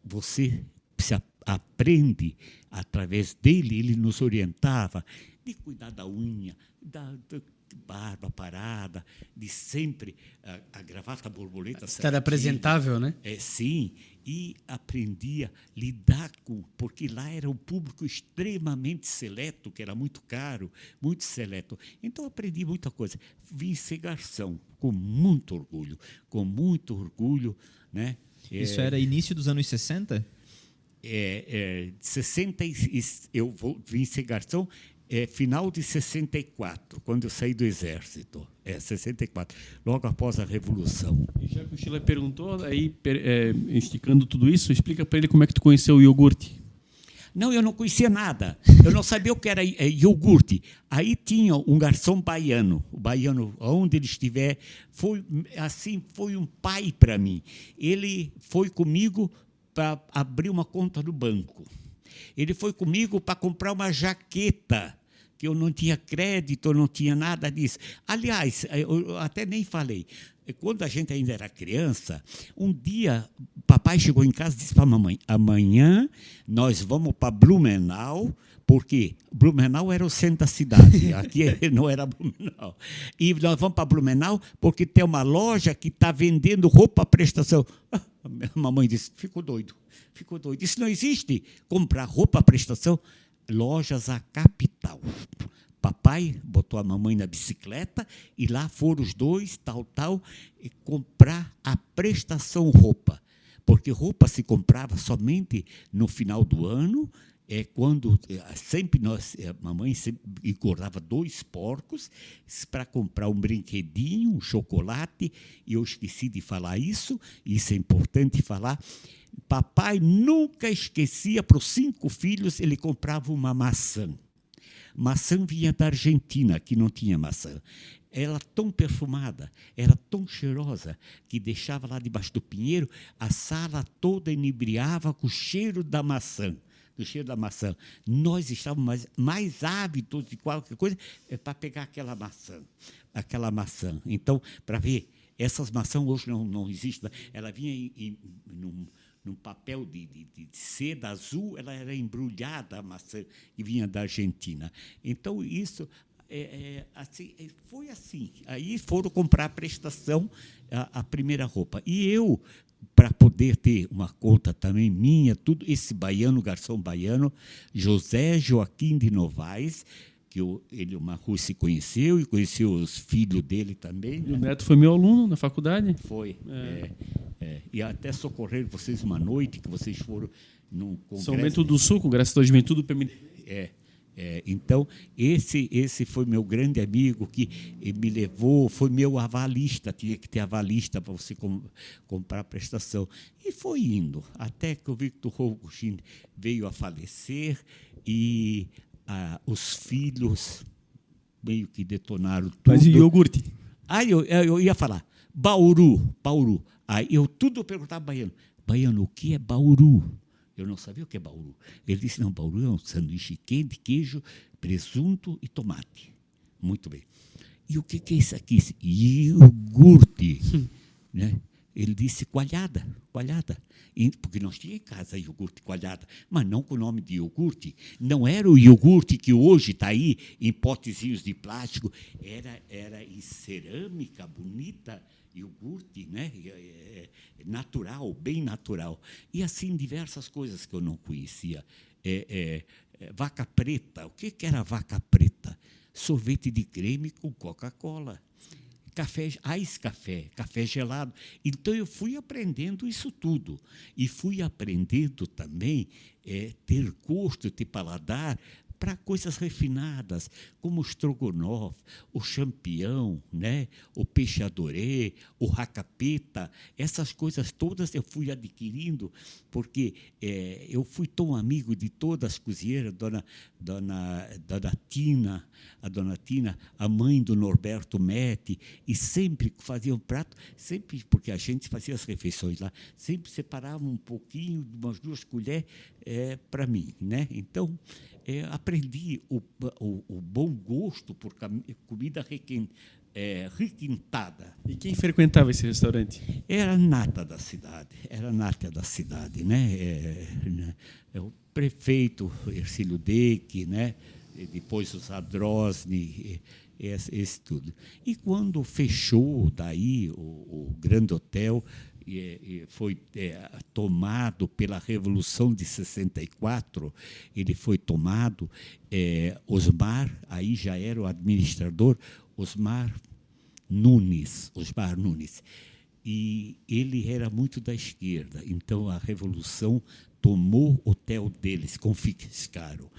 Você se aprende através dele, ele nos orientava de cuidar da unha, da barba parada, de sempre a gravata borboleta. Estar apresentável, né? Sim, e aprendia a lidar com, porque lá era um público extremamente seleto, que era muito caro, muito seleto. Então aprendi muita coisa. Vim ser garçom com muito orgulho, né? Isso era início dos anos 60? 60, eu vim ser garçom final de 64, quando eu saí do Exército. 64, logo após a Revolução. E já que o Sheila perguntou, aí, esticando tudo isso, explica para ele como é que tu conheceu o iogurte. Não, eu não conhecia nada. Eu não sabia o que era iogurte. Aí tinha um garçom baiano. O baiano, onde ele estiver, foi um pai para mim. Ele foi comigo para abrir uma conta no banco. Ele foi comigo para comprar uma jaqueta, que eu não tinha crédito, eu não tinha nada disso. Aliás, eu até nem falei. Quando a gente ainda era criança, um dia, papai chegou em casa e disse para a mamãe, amanhã nós vamos para Blumenau, porque Blumenau era o centro da cidade, aqui não era Blumenau. E nós vamos para Blumenau porque tem uma loja que está vendendo roupa à prestação. A mamãe disse, ficou doido. Isso não existe, comprar roupa à prestação. Lojas à capital. Papai botou a mamãe na bicicleta e lá foram os dois, e comprar a prestação roupa. Porque roupa se comprava somente no final do ano quando sempre mamãe sempre engordava 2 porcos para comprar um brinquedinho, um chocolate, e eu esqueci de falar isso é importante falar. Papai nunca esquecia, para os 5 filhos, ele comprava uma maçã. Maçã vinha da Argentina, aqui não tinha maçã. Era tão perfumada, era tão cheirosa, que deixava lá debaixo do pinheiro, a sala toda inebriava com o cheiro da maçã. Do cheiro da maçã. Nós estávamos mais ávidos de qualquer coisa para pegar aquela maçã. Então, para ver, essas maçãs hoje não existem. Ela vinha num papel de seda azul, ela era embrulhada, a maçã, que vinha da Argentina. Então, isso... assim, foi assim. Aí foram comprar a prestação, a primeira roupa. E eu, para poder ter uma conta também minha, tudo esse baiano, garçom baiano, José Joaquim de Novaes, que ele, uma rua, se conheceu, e conheceu os filhos dele também. E o Neto foi meu aluno na faculdade? Foi. E até socorrer vocês uma noite, que vocês foram num congresso. São Bento do Sul, Congresso da Juventude Feminina. Então, esse foi meu grande amigo que me levou, foi meu avalista, tinha que ter avalista para você comprar a prestação. E foi indo, até que o Victor Rogochin veio a falecer e os filhos meio que detonaram tudo. Mas e iogurte? Aí eu ia falar, Bauru. Aí eu tudo perguntava baiano, o que é Bauru? Eu não sabia o que é Bauru. Ele disse, não, Bauru é um sanduíche quente, queijo, presunto e tomate. Muito bem. E o que é isso aqui? Iogurte. Né? Ele disse coalhada. Porque nós tínhamos em casa iogurte coalhada, mas não com o nome de iogurte. Não era o iogurte que hoje está aí em potezinhos de plástico. Era em cerâmica, bonita, iogurte, né? Natural, bem natural. E assim, diversas coisas que eu não conhecia. Vaca preta. O que era vaca preta? Sorvete de creme com Coca-Cola. Café gelado. Então, eu fui aprendendo isso tudo. E fui aprendendo também ter gosto, ter paladar para coisas refinadas, como o estrogonofe, o champignon, né? O peixe adoré, o racapeta, essas coisas todas eu fui adquirindo, porque eu fui tão amigo de todas as cozinheiras, dona Tina, a mãe do Norberto Metti, e sempre fazia um prato, sempre, porque a gente fazia as refeições lá, sempre separava um pouquinho, umas 2 colheres para mim, né? Então, aprendi o bom gosto por comida requintada. E quem frequentava esse restaurante? Era nata da cidade, né? O prefeito Ercílio Deck, né? E depois o Zadrosny, esse tudo. E quando fechou daí o Grande Hotel, foi tomado pela Revolução de 64, ele foi tomado, Osmar, aí já era o administrador, Osmar Nunes, e ele era muito da esquerda, então a Revolução tomou o hotel deles, confiscaram,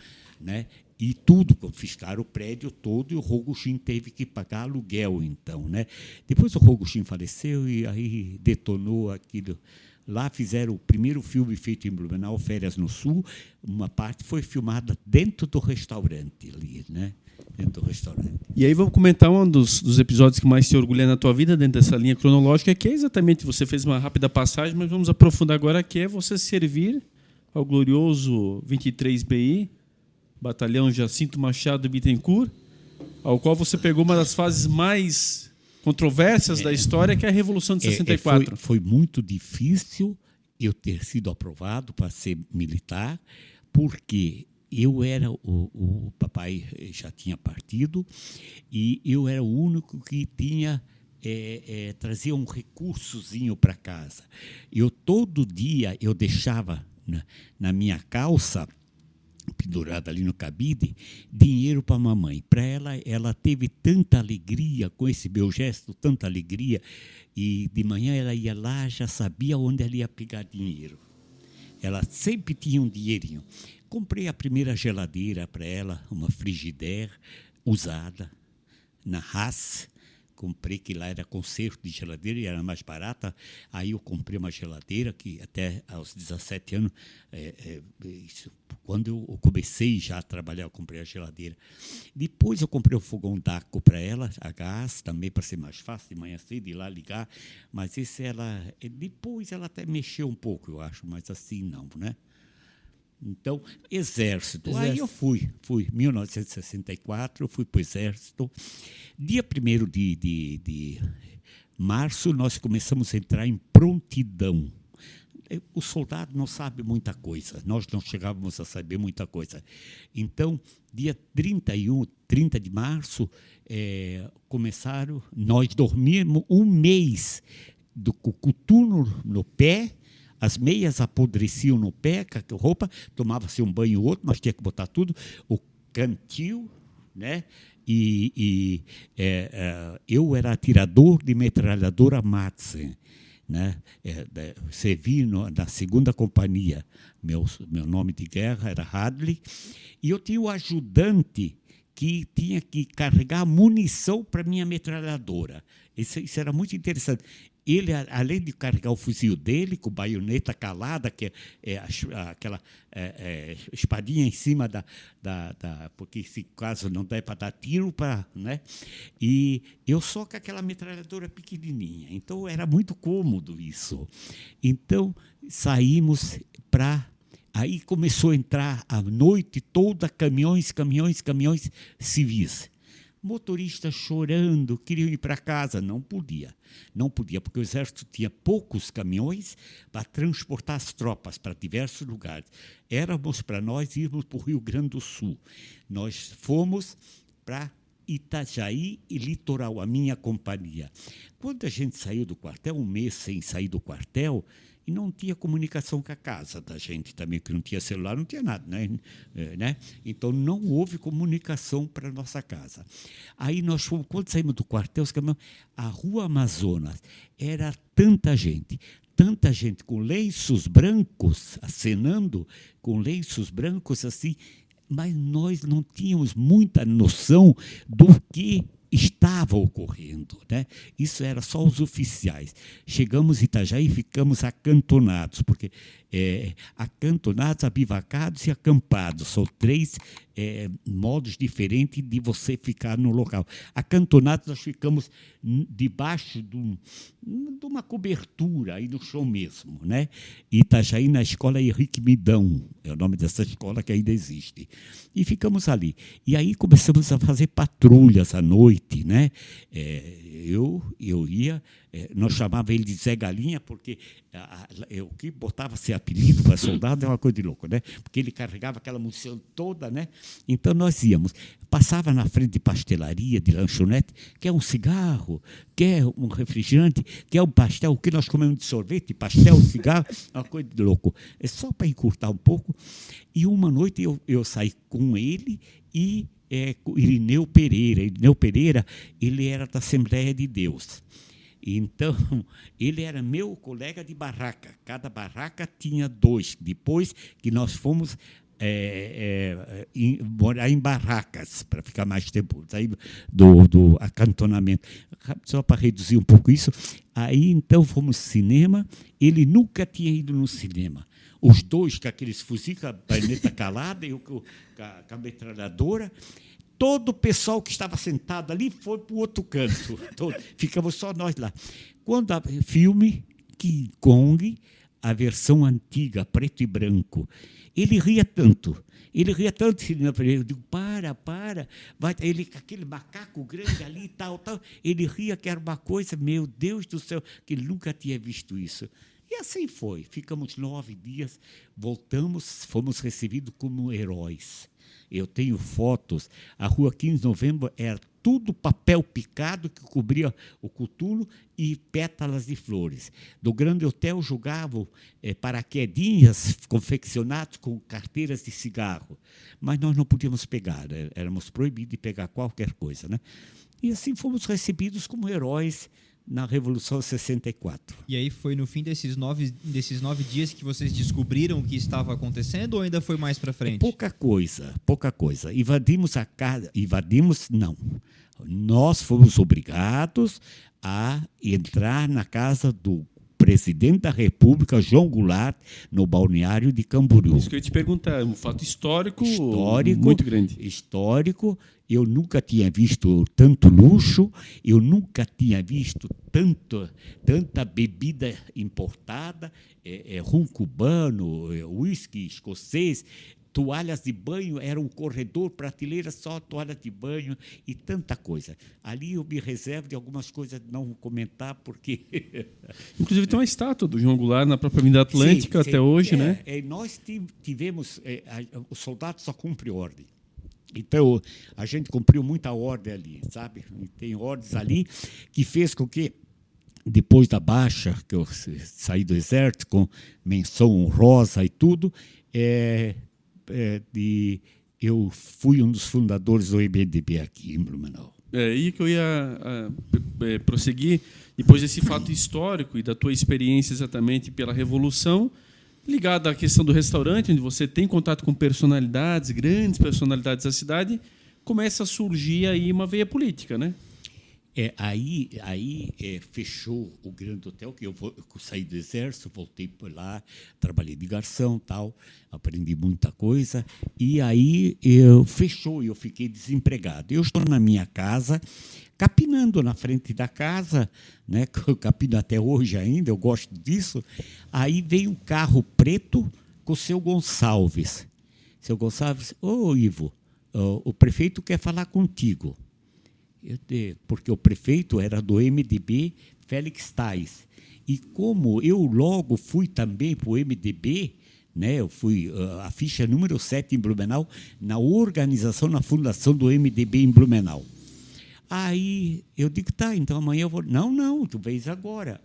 né? E tudo, confiscaram o prédio todo, e o Rogochin teve que pagar aluguel, então, né? Depois o Rogochin faleceu e aí detonou aquilo. Lá fizeram o primeiro filme feito em Blumenau, Férias no Sul. Uma parte foi filmada dentro do restaurante ali, né? Dentro do restaurante. E aí vamos comentar um dos episódios que mais te orgulha na tua vida, dentro dessa linha cronológica, que é exatamente, você fez uma rápida passagem, mas vamos aprofundar agora, que é você servir ao glorioso 23BI, Batalhão Jacinto Machado Bittencourt, ao qual você pegou uma das fases mais controversas da história, que é a Revolução de 64. Foi muito difícil eu ter sido aprovado para ser militar, porque eu era o papai já tinha partido e eu era o único que tinha trazia um recursozinho para casa. Todo dia eu deixava na minha calça, pendurada ali no cabide, dinheiro para a mamãe. Para ela teve tanta alegria com esse meu gesto, tanta alegria, e de manhã ela ia lá, já sabia onde ela ia pegar dinheiro. Ela sempre tinha um dinheirinho. Comprei a primeira geladeira para ela, uma Frigidaire usada, na Haas. Comprei, que lá era conserto de geladeira e era mais barata. Aí eu comprei uma geladeira que até aos 17 anos, quando eu comecei já a trabalhar, eu comprei a geladeira. Depois eu comprei o fogão d'água para ela, a gás, também para ser mais fácil, de manhã cedo ir lá ligar. Mas depois ela até mexeu um pouco, eu acho, mas assim não, né? Então, exército. Aí eu fui. Em 1964, eu fui para o Exército. Dia 1º de março, nós começamos a entrar em prontidão. O soldado não sabe muita coisa, nós não chegávamos a saber muita coisa. Então, dia 30 de março, nós dormíamos um mês com o coturno no pé. As meias apodreciam no pé, com a roupa, tomava-se um banho ou outro, mas tinha que botar tudo. O cantil, né? Eu era atirador de metralhadora Madsen, né? Servi na 2ª companhia. Meu nome de guerra era Hadley. E eu tinha o ajudante que tinha que carregar munição para minha metralhadora. Isso era muito interessante. Ele, além de carregar o fuzil dele, com baioneta calada, que é aquela espadinha em cima porque, se caso não der para dar tiro, né? E eu só com aquela metralhadora pequenininha. Então, era muito cômodo isso. Então, saímos para... Aí começou a entrar a noite toda caminhões civis. Motoristas chorando, queriam ir para casa, não podia, porque o Exército tinha poucos caminhões para transportar as tropas para diversos lugares. Éramos para nós irmos para o Rio Grande do Sul. Nós fomos para Itajaí e Litoral, a minha companhia. Quando a gente saiu do quartel, um mês sem sair do quartel, e não tinha comunicação com a casa da gente também, que não tinha celular, não tinha nada, né? Então, não houve comunicação para a nossa casa. Aí nós fomos, quando saímos do quartel, a Rua Amazonas, era tanta gente com lenços brancos, acenando, com lenços brancos assim, mas nós não tínhamos muita noção do que estava ocorrendo, né? Isso era só os oficiais. Chegamos em Itajaí e ficamos acantonados, porque acantonados, abivacados e acampados. São 3 modos diferentes de você ficar no local. Acantonados, nós ficamos debaixo de uma cobertura, aí no chão mesmo, né? Itajaí, na escola Henrique Midão, é o nome dessa escola que ainda existe. E ficamos ali. E aí começamos a fazer patrulhas à noite, né? Eu ia, nós chamávamos ele de Zé Galinha, porque o que botava-se apelido para soldado é uma coisa de louco, né? Porque ele carregava aquela munição toda, né? Então nós íamos, passava na frente de pastelaria, de lanchonete, quer um cigarro, quer um refrigerante, quer um pastel, o que nós comemos de sorvete, pastel, cigarro, uma coisa de louco. É só para encurtar um pouco. E uma noite eu saí com ele e Irineu Pereira. Irineu Pereira, ele era da Assembleia de Deus. Então, ele era meu colega de barraca. Cada barraca tinha 2. Depois que nós fomos morar em barracas, para ficar mais tempo, sair do acantonamento. Só para reduzir um pouco isso. Aí, então, fomos ao cinema. Ele nunca tinha ido no cinema. Os 2 com aqueles fuzis, com a baioneta calada, eu com a metralhadora. Todo o pessoal que estava sentado ali foi para o outro canto. Ficamos só nós lá. Quando filme King Kong, a versão antiga, preto e branco, ele ria tanto, eu digo, para, vai, ele com aquele macaco grande ali, tal, ele ria que era uma coisa, meu Deus do céu, que ele nunca tinha visto isso. E assim foi, ficamos 9 dias, voltamos, fomos recebidos como heróis. Eu tenho fotos, a Rua 15 de Novembro era tudo papel picado que cobria o coturno e pétalas de flores. Do Grande Hotel jogavam paraquedinhas confeccionados com carteiras de cigarro, mas nós não podíamos pegar, éramos proibidos de pegar qualquer coisa, né? E assim fomos recebidos como heróis na Revolução 64. E aí foi no fim desses 9 dias que vocês descobriram o que estava acontecendo ou ainda foi mais para frente? Pouca coisa. Não. Nós fomos obrigados a entrar na casa do presidente da República, João Goulart, no balneário de Camboriú. Isso que eu ia te perguntar, um fato histórico muito grande. Histórico. Eu nunca tinha visto tanto luxo, eu nunca tinha visto tanta bebida importada, rum cubano, uísque escocês, toalhas de banho, era um corredor, prateleira, só toalha de banho e tanta coisa. Ali eu me reservo de algumas coisas não comentar, porque... Inclusive tem uma estátua do João Goulart na própria Avenida Atlântica até hoje, né? Nós tivemos... o soldado só cumpre ordem. Então, a gente cumpriu muita ordem ali, sabe? E tem ordens ali que fez com que, depois da baixa, que eu saí do Exército, com menção honrosa e tudo, eu fui um dos fundadores do MDB aqui em Blumenau. E que eu ia prosseguir, depois desse fato histórico e da tua experiência exatamente pela Revolução, ligada à questão do restaurante, onde você tem contato com personalidades, grandes personalidades da cidade, começa a surgir aí uma veia política, né? Aí fechou o Grande Hotel, que eu saí do Exército, voltei por lá, trabalhei de garçom, tal, aprendi muita coisa, e aí fechou e eu fiquei desempregado. Eu estou na minha casa, capinando na frente da casa, né, eu capino até hoje ainda, eu gosto disso. Aí veio um carro preto com o seu Gonçalves. Seu Gonçalves, Ivo, o prefeito quer falar contigo. Porque o prefeito era do MDB, Félix Tais. E como eu logo fui também para o MDB, né, eu fui a ficha número 7 em Blumenau, na organização, na fundação do MDB em Blumenau. Aí eu digo, tá, então amanhã eu vou... Não, tu vês agora.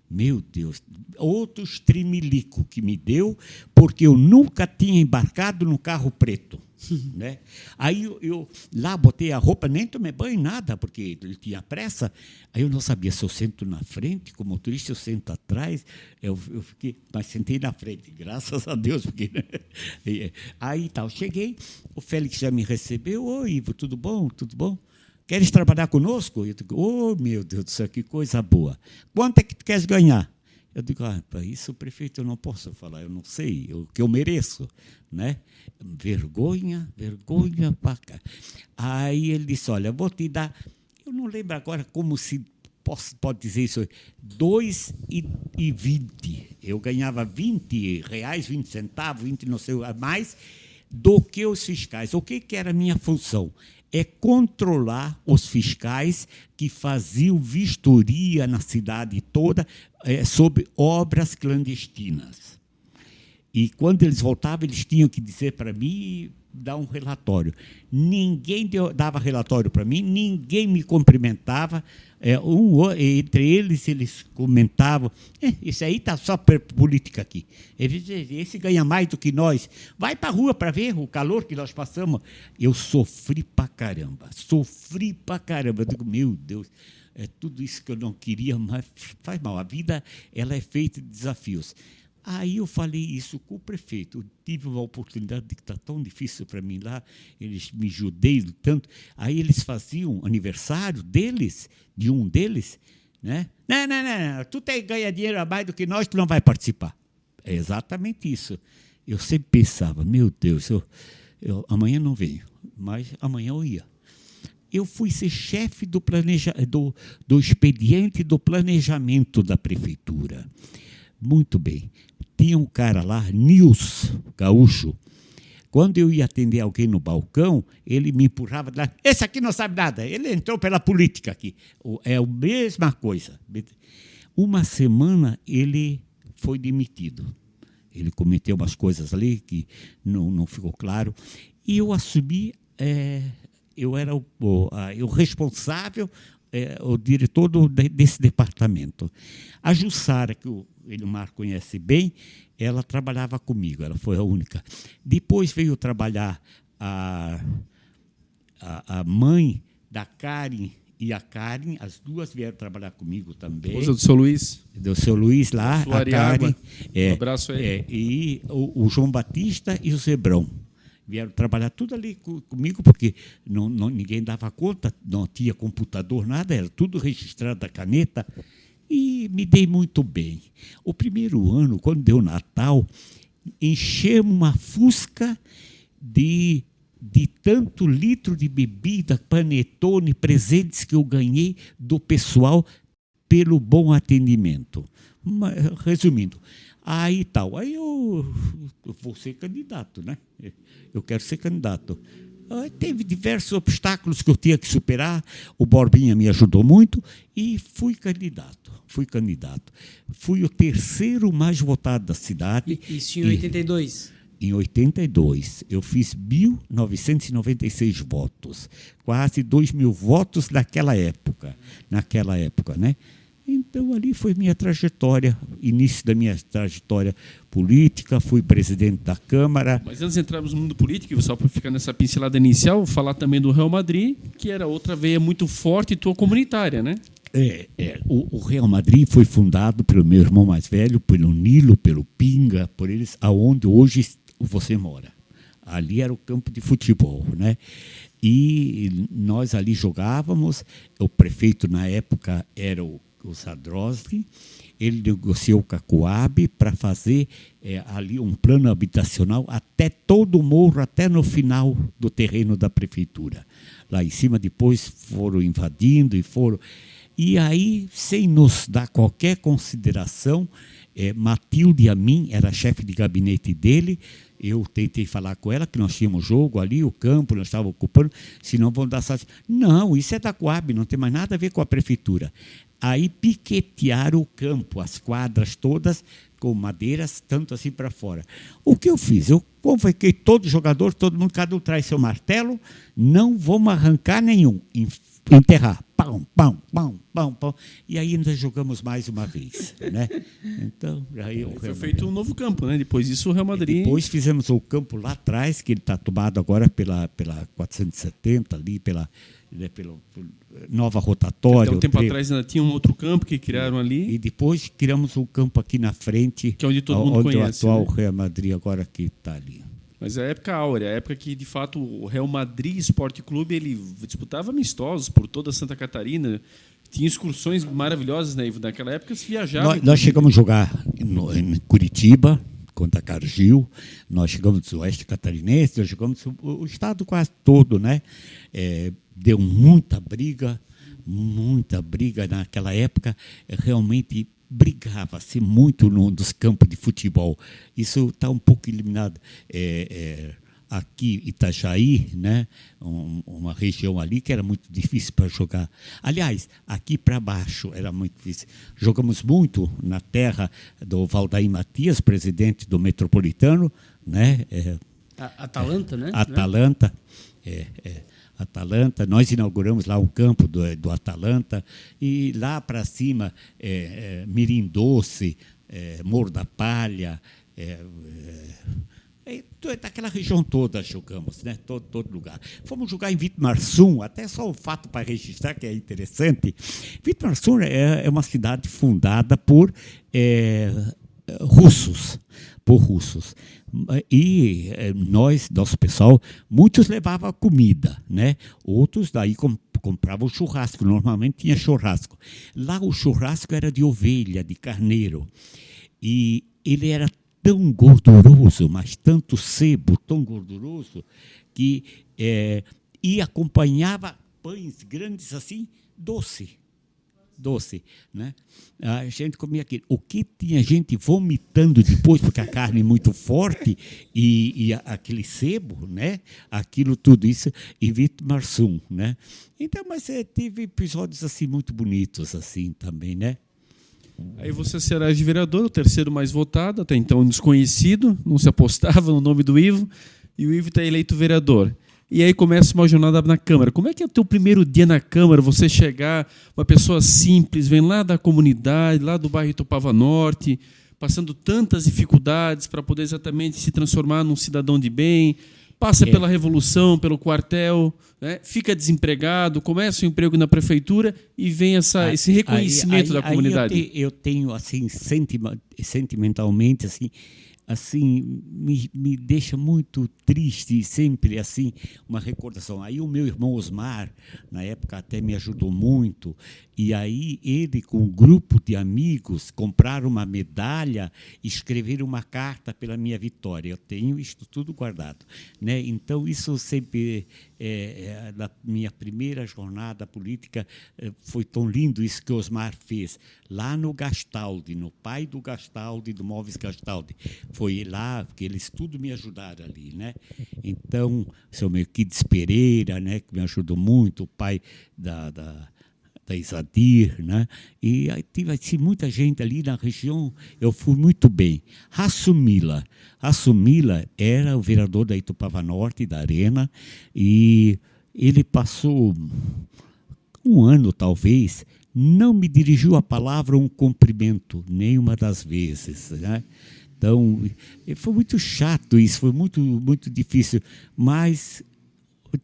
Meu Deus, outro tremelico que me deu, porque eu nunca tinha embarcado no carro preto. Né? Aí eu lá botei a roupa, nem tomei banho, nada, porque ele tinha pressa. Aí eu não sabia se eu sento na frente, como motorista, eu sento atrás. Eu fiquei, mas sentei na frente, graças a Deus. Porque, né? Aí tal, cheguei, o Félix já me recebeu. Oi, Ivo, tudo bom? Tudo bom? Queres trabalhar conosco? Eu digo, meu Deus do céu, que coisa boa. Quanto é que tu queres ganhar? Eu digo, para isso, prefeito, eu não posso falar, eu não sei, o que eu mereço. Né? Vergonha, paca. Aí ele disse, olha, vou te dar, eu não lembro agora como se pode dizer isso, 2,20. Eu ganhava R$20, 20 centavos, 20 não sei a mais, do que os fiscais. O que era a minha função? É controlar os fiscais que faziam vistoria na cidade toda sobre obras clandestinas. E quando eles voltavam, eles tinham que dizer para mim, dar um relatório. Ninguém dava relatório para mim, ninguém me cumprimentava. Entre eles comentavam, isso aí está só política aqui. Esse ganha mais do que nós. Vai para a rua para ver o calor que nós passamos. Eu sofri para caramba. Eu digo, meu Deus, é tudo isso que eu não queria, mas faz mal. A vida ela é feita de desafios. Aí eu falei isso com o prefeito. Eu tive uma oportunidade de que está tão difícil para mim lá, eles me ajudei tanto. Aí eles faziam aniversário deles, de um deles, né? Não, tu ganha dinheiro a mais do que nós, tu não vai participar. É exatamente isso. Eu sempre pensava, meu Deus, amanhã não venho, mas amanhã eu ia. Eu fui ser chefe do expediente do planejamento da prefeitura. Muito bem. Tinha um cara lá, Nils Gaúcho. Quando eu ia atender alguém no balcão, ele me empurrava de lá. Esse aqui não sabe nada. Ele entrou pela política aqui. É a mesma coisa. Uma semana ele foi demitido. Ele cometeu umas coisas ali que não ficou claro. E eu assumi, eu era o responsável, o diretor desse departamento. A Jussara, que o Elimar conhece bem, ela trabalhava comigo, ela foi a única. Depois veio trabalhar a mãe da Karen e a Karen, as duas vieram trabalhar comigo também. Esposa do seu Luiz. Do seu Luiz lá, Sua a Ariágua. Karen. Um abraço aí. E o João Batista e o Zebrão. Vieram trabalhar tudo ali comigo, porque ninguém dava conta, não tinha computador, nada, era tudo registrado a caneta. E me dei muito bem. O primeiro ano, quando deu Natal, enchemos uma fusca de tanto litro de bebida, panetone, presentes que eu ganhei do pessoal pelo bom atendimento. Resumindo, aí eu vou ser candidato, né? Eu quero ser candidato. Teve diversos obstáculos que eu tinha que superar, o Borbinha me ajudou muito e fui candidato. Fui o terceiro mais votado da cidade. Isso em 82? Em 82, eu fiz 1.996 votos, quase 2.000 votos naquela época, né? Então, ali foi minha trajetória, início da minha trajetória política, fui presidente da Câmara. Mas antes de entrarmos no mundo político, só para ficar nessa pincelada inicial, falar também do Real Madrid, que era outra veia muito forte e tua comunitária, né? O Real Madrid foi fundado pelo meu irmão mais velho, pelo Nilo, pelo Pinga, por eles, aonde hoje você mora. Ali era o campo de futebol, né? E nós ali jogávamos, o prefeito na época era o Zadrowski, ele negociou com a Coab para fazer ali um plano habitacional até todo o morro, até no final do terreno da prefeitura. Lá em cima depois foram invadindo e aí, sem nos dar qualquer consideração, Matilde a mim, era chefe de gabinete dele, eu tentei falar com ela que nós tínhamos jogo ali, o campo, nós estávamos ocupando, senão vão dar sorte. Não, isso é da Coab, não tem mais nada a ver com a prefeitura. Aí piquetearam o campo, as quadras todas, com madeiras, tanto assim para fora. O que eu fiz? Eu convoquei todo jogador, todo mundo, cada um traz seu martelo, não vamos arrancar nenhum, enterrar. Pão, pão, pão, pão, pão. E aí ainda jogamos mais uma vez, né? Então, aí foi feito um novo campo, né? Depois disso o Real Madrid. E depois fizemos o campo lá atrás, que ele está tomado agora pela 470 ali, pela nova rotatória. Até um tempo atrás ainda tinha um outro campo que criaram ali. E depois criamos um campo aqui na frente, que é onde todo mundo conhece, o atual né? Real Madrid agora que está ali. Mas é a época áurea, a época que, de fato, o Real Madrid Esporte Clube ele disputava amistosos por toda Santa Catarina. Tinha excursões maravilhosas, né, Ivo? Naquela época se viajava. Nós chegamos a jogar em Curitiba, contra Cargill, nós chegamos do Oeste Catarinense, nós chegamos o estado quase todo, né? Deu muita briga naquela época, realmente brigava-se muito nos campos de futebol. Isso está um pouco eliminado. Aqui, Itajaí, né? Uma região ali que era muito difícil para jogar. Aliás, aqui para baixo era muito difícil. Jogamos muito na terra do Valdair Matias, presidente do Metropolitano, né? Atalanta, né? Atalanta. Atalanta, nós inauguramos lá um campo do Atalanta, e lá para cima, Mirim Doce, Morro da Palha, daquela região toda jogamos, né? Todo lugar. Fomos jogar em Vitmarsum, até só o fato para registrar, que é interessante. Vitmarsum é uma cidade fundada por russos. E nosso pessoal, muitos levavam comida, né? Outros daí compravam churrasco, normalmente tinha churrasco. Lá o churrasco era de ovelha, de carneiro, e ele era tão gorduroso, mas tanto sebo, tão gorduroso, que acompanhava pães grandes assim, doce, né? A gente comia aquilo. O que tinha gente vomitando depois, porque a carne é muito forte e aquele sebo, né? Aquilo tudo isso em Vitmarsum, né? Então, mas teve episódios assim muito bonitos assim também, né? Aí você será de vereador, o terceiro mais votado, até então desconhecido, não se apostava no nome do Ivo, e o Ivo está eleito vereador. E aí começa uma jornada na Câmara. Como é que é o teu primeiro dia na Câmara? Você chegar, uma pessoa simples, vem lá da comunidade, lá do bairro Itupava Norte, passando tantas dificuldades para poder exatamente se transformar num cidadão de bem, passa pela Revolução, pelo quartel, né? Fica desempregado, começa o emprego na prefeitura e vem esse reconhecimento da comunidade. Eu tenho, assim, sentimentalmente, assim, me deixa muito triste sempre, assim, uma recordação. Aí o meu irmão Osmar, na época, até me ajudou muito, e aí ele, com um grupo de amigos, compraram uma medalha e escreveram uma carta pela minha vitória. Eu tenho isto tudo guardado, né? Então, isso sempre, na minha primeira jornada política, foi tão lindo isso que o Osmar fez, lá no Gastaldi, no pai do Gastaldi, do Móveis Gastaldi. Foi lá, porque eles tudo me ajudaram ali, né? Então, o seu Melquides Pereira, né, que me ajudou muito, o pai da Isadir, né? E aí tive assim, muita gente ali na região, eu fui muito bem. Rassumila era o vereador da Itupava Norte, da Arena, e ele passou um ano, talvez, não me dirigiu a palavra ou um cumprimento, nenhuma das vezes, né? Então, foi muito chato isso, foi muito, muito difícil, mas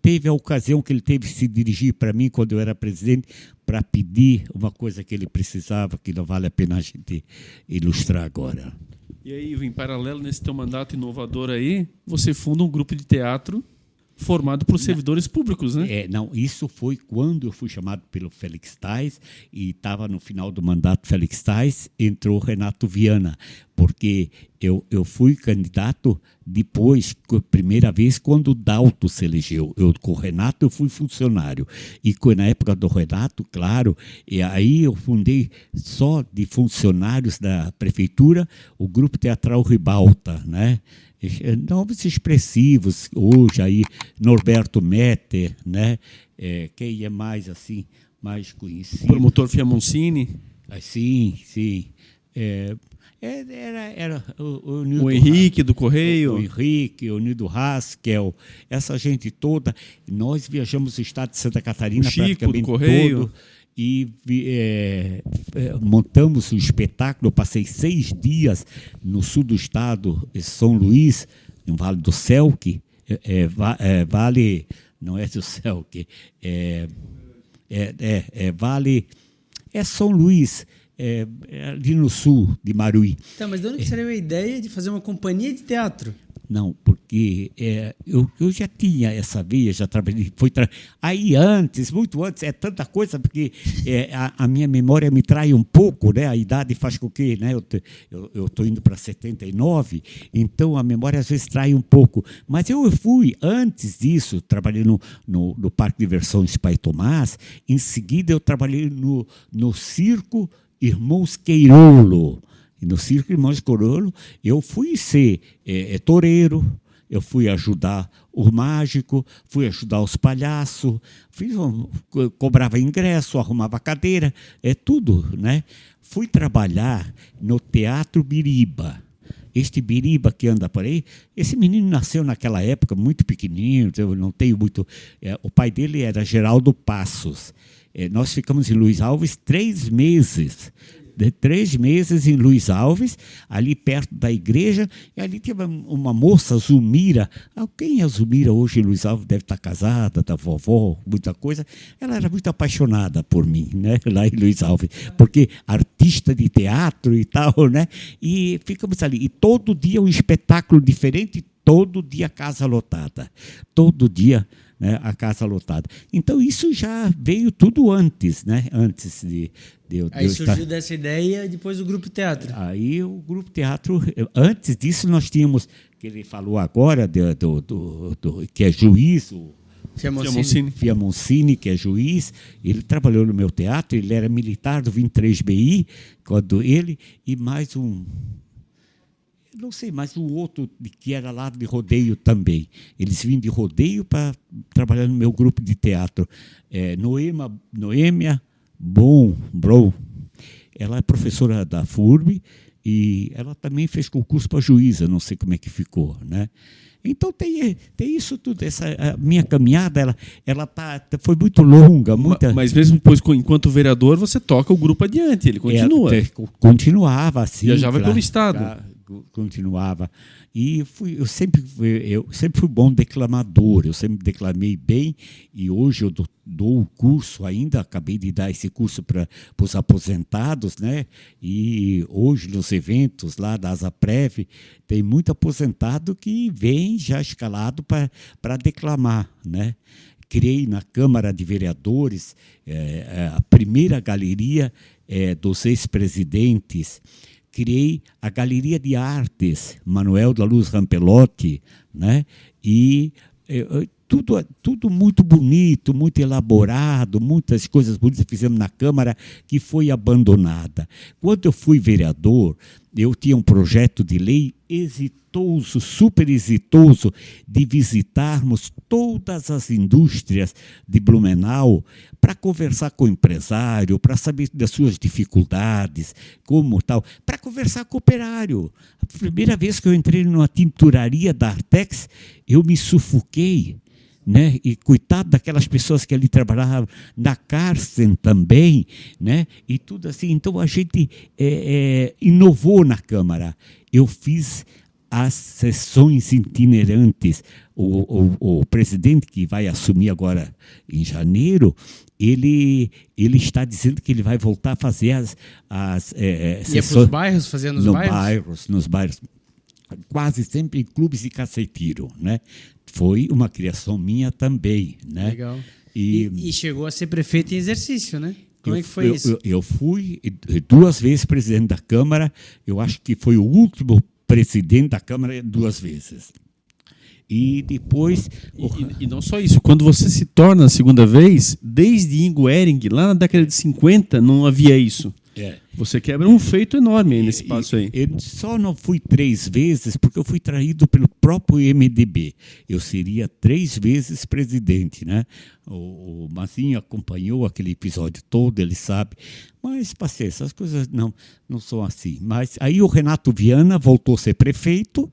teve a ocasião que ele teve que se dirigir para mim, quando eu era presidente, para pedir uma coisa que ele precisava, que não vale a pena a gente ilustrar agora. E aí, em paralelo, nesse teu mandato inovador aí, você funda um grupo de teatro formado por servidores públicos, né? Não, isso foi quando eu fui chamado pelo Félix Tais, e estava no final do mandato Félix Tais, entrou Renato Viana, porque eu fui candidato depois, primeira vez, quando o Dalto se elegeu. Com o Renato eu fui funcionário, e na época do Renato, claro, e aí eu fundei só de funcionários da prefeitura o Grupo Teatral Ribalta, né? Nomes expressivos hoje aí, Norberto Metter, né? Quem é mais assim, mais conhecido? O promotor Fiamoncini. Sim. Era o Henrique do Correio. O Henrique, o Nildo Haskell, essa gente toda. Nós viajamos o estado de Santa Catarina, o Chico praticamente do Correio. todo. E montamos o espetáculo. Eu passei 6 dias no sul do estado, em São Luís, no Vale do Selk. Vale, não é do Selk, Vale, São Luís, ali no sul de Maruí. Tá, mas de onde saiu a ideia de fazer uma companhia de teatro? Não, porque eu já tinha essa veia, já trabalhei. Aí antes, muito antes, tanta coisa, porque a minha memória me trai um pouco, né? A idade faz com que, né? Eu estou indo para 79, então a memória às vezes trai um pouco. Mas eu fui, antes disso, trabalhei no Parque de Diversões Pai Tomás, em seguida eu trabalhei no Circo Irmãos Queirolo. E no Circo Irmãos Queirolo, eu fui ser toureiro, eu fui ajudar o mágico, fui ajudar os palhaços, cobrava ingresso, arrumava cadeira, tudo, né? Fui trabalhar no Teatro Biriba. Este Biriba que anda por aí, esse menino nasceu naquela época muito pequenininho, eu não tenho muito... o pai dele era Geraldo Passos. Nós ficamos em Luiz Alves 3 meses. 3 meses em Luiz Alves, ali perto da igreja, e ali tinha uma moça, Zulmira. Quem é a Zulmira hoje em Luiz Alves? Deve estar casada, da vovó, muita coisa. Ela era muito apaixonada por mim, né? Lá em Luiz Alves, porque artista de teatro e tal, né? E ficamos ali. E todo dia um espetáculo diferente, todo dia casa lotada. Todo dia, né, a casa lotada. Então, isso já veio tudo antes, né? Antes de Aí surgiu dessa ideia depois do Grupo Teatro. Aí o Grupo Teatro, antes disso nós tínhamos, que ele falou agora, que é juiz, o Fiamoncini, que é juiz, ele trabalhou no meu teatro, ele era militar do 23BI, quando ele, e mais não sei, mas o outro que era lá de rodeio também. Eles vinham de rodeio para trabalhar no meu grupo de teatro. Noêmia Bron. Ela é professora da FURB e ela também fez concurso para juíza, não sei como é que ficou, né? Então tem isso tudo. A minha caminhada ela foi muito longa. Mas mesmo depois, enquanto vereador, você toca o grupo adiante, ele continua. Continuava assim. Viajava pelo estado. continuava. E eu sempre fui bom declamador, eu sempre declamei bem, e hoje eu dou o curso ainda, acabei de dar esse curso para os aposentados, né? E hoje nos eventos lá da ASAPREV tem muito aposentado que vem já escalado para declamar, né? Criei na Câmara de Vereadores a primeira galeria dos ex-presidentes. Criei a Galeria de Artes, Manuel da Luz Rampelotti, né? E tudo muito bonito, muito elaborado, muitas coisas bonitas fizemos na Câmara que foi abandonada. Quando eu fui vereador, eu tinha um projeto de lei exitoso, super exitoso, de visitarmos todas as indústrias de Blumenau para conversar com o empresário, para saber das suas dificuldades, como tal, para conversar com o operário. A primeira vez que eu entrei numa tinturaria da Artex, eu me sufoquei. Né? E coitado daquelas pessoas que ali trabalhavam, na Carsten também, né? E tudo assim. Então a gente inovou na Câmara. Eu fiz as sessões itinerantes. O presidente que vai assumir agora em janeiro, ele está dizendo que ele vai voltar a fazer as sessões. Ia para os bairros, fazer nos bairros? Nos bairros. Quase sempre em clubes de cacetiro, né? Foi uma criação minha também, né? Legal. E chegou a ser prefeito em exercício, né? Como é que foi isso? Eu fui 2 vezes presidente da Câmara, eu acho que foi o último presidente da Câmara 2 vezes. E depois... E não só isso, quando você se torna a segunda vez, desde Ingo Ehring, lá na década de 50, não havia isso. Você quebra um feito enorme aí nesse passo aí. Eu só não fui 3 vezes porque eu fui traído pelo próprio MDB. Eu seria 3 vezes presidente, né? O Mazinho acompanhou aquele episódio todo, ele sabe. Mas, paciência, as coisas não são assim. Mas aí o Renato Viana voltou a ser prefeito,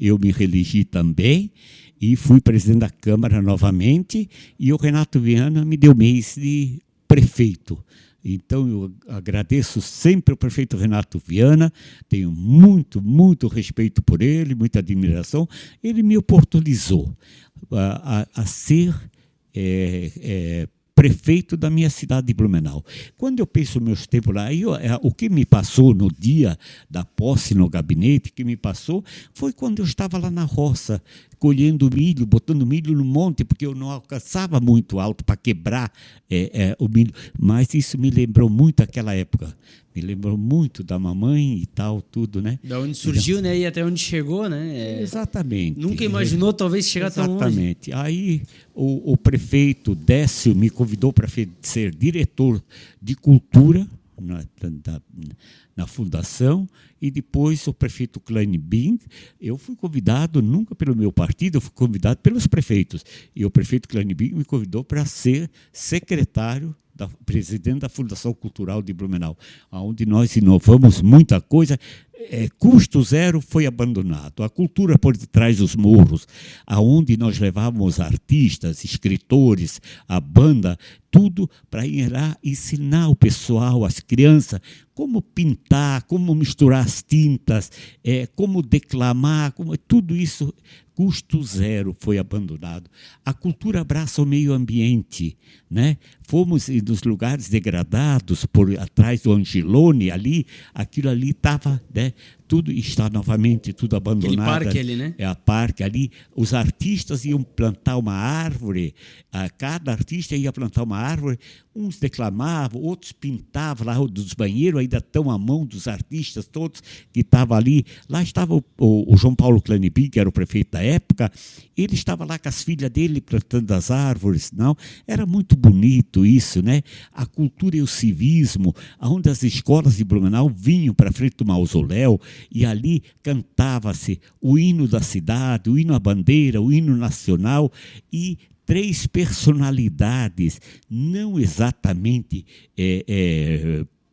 eu me reelegi também e fui presidente da Câmara novamente, e o Renato Viana me deu mês de prefeito. Então, eu agradeço sempre ao prefeito Renato Viana, tenho muito, muito respeito por ele, muita admiração. Ele me oportunizou a ser prefeito da minha cidade de Blumenau. Quando eu penso nos meus tempos lá, o que me passou no dia da posse no gabinete, que me passou, foi quando eu estava lá na roça, colhendo milho, botando milho no monte, porque eu não alcançava muito alto para quebrar o milho. Mas isso me lembrou muito aquela época. Me lembrou muito da mamãe e tal, tudo, né? Da onde surgiu, né? E até onde chegou, né? Exatamente. Nunca imaginou, talvez, chegar tão longe. Exatamente. Aí o prefeito Décio me convidou para ser diretor de cultura na fundação, e depois o prefeito Klein Bing. Eu fui convidado, nunca pelo meu partido, eu fui convidado pelos prefeitos. E o prefeito Klein Bing me convidou para ser presidente da Fundação Cultural de Blumenau, onde nós inovamos muita coisa. Custo zero foi abandonado. A cultura por detrás dos muros, aonde nós levávamos artistas, escritores, a banda, tudo para ir lá ensinar o pessoal, as crianças, como pintar, como misturar as tintas, como declamar, tudo isso, custo zero foi abandonado. A cultura abraça o meio ambiente, né? Fomos nos lugares degradados, por atrás do Angelone, ali, aquilo ali estava, né? Tudo está novamente tudo abandonado. Aquele parque ali, né? A parque ali. Os artistas iam plantar uma árvore, cada artista ia plantar uma árvore, uns declamavam, outros pintavam lá dos banheiros, ainda estão à mão dos artistas todos que estavam ali. Lá estava o João Paulo Clanibim, que era o prefeito da época, ele estava lá com as filhas dele plantando as árvores. Não? Era muito bonito isso, né? A cultura e o civismo, onde as escolas de Blumenau vinham para frente do mausoléu, e ali cantava-se o hino da cidade, o hino à bandeira, o hino nacional, e 3 personalidades, não exatamente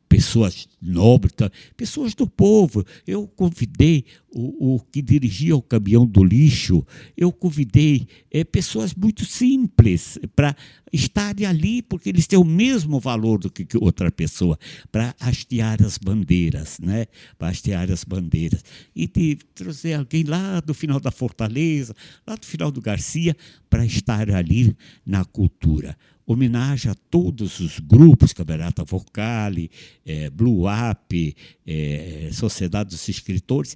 pessoas nobres, pessoas do povo. Eu convidei o que dirigia o caminhão do lixo, eu convidei pessoas muito simples para estarem ali, porque eles têm o mesmo valor do que outra pessoa, para hastear as bandeiras, né? Para hastear as bandeiras. E de trazer alguém lá do final da Fortaleza, lá do final do Garcia, para estar ali na cultura. Homenagem a todos os grupos, Camerata Vocale, Blue Up, Sociedade dos Escritores,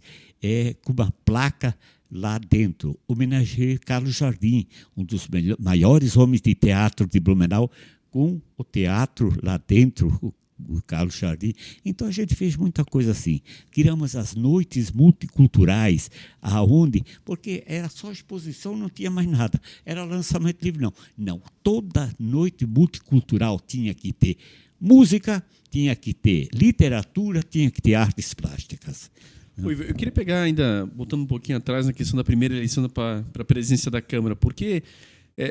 com uma placa lá dentro. Homenageei Carlos Jardim, um dos maiores homens de teatro de Blumenau, com o teatro lá dentro, o Carlos Jardim. Então a gente fez muita coisa assim. Criamos as noites multiculturais, aonde, porque era só exposição, não tinha mais nada. Era lançamento livre, não. Não, toda noite multicultural tinha que ter música, tinha que ter literatura, tinha que ter artes plásticas. Eu queria pegar ainda, voltando um pouquinho atrás na questão da primeira eleição para a presidência da Câmara, porque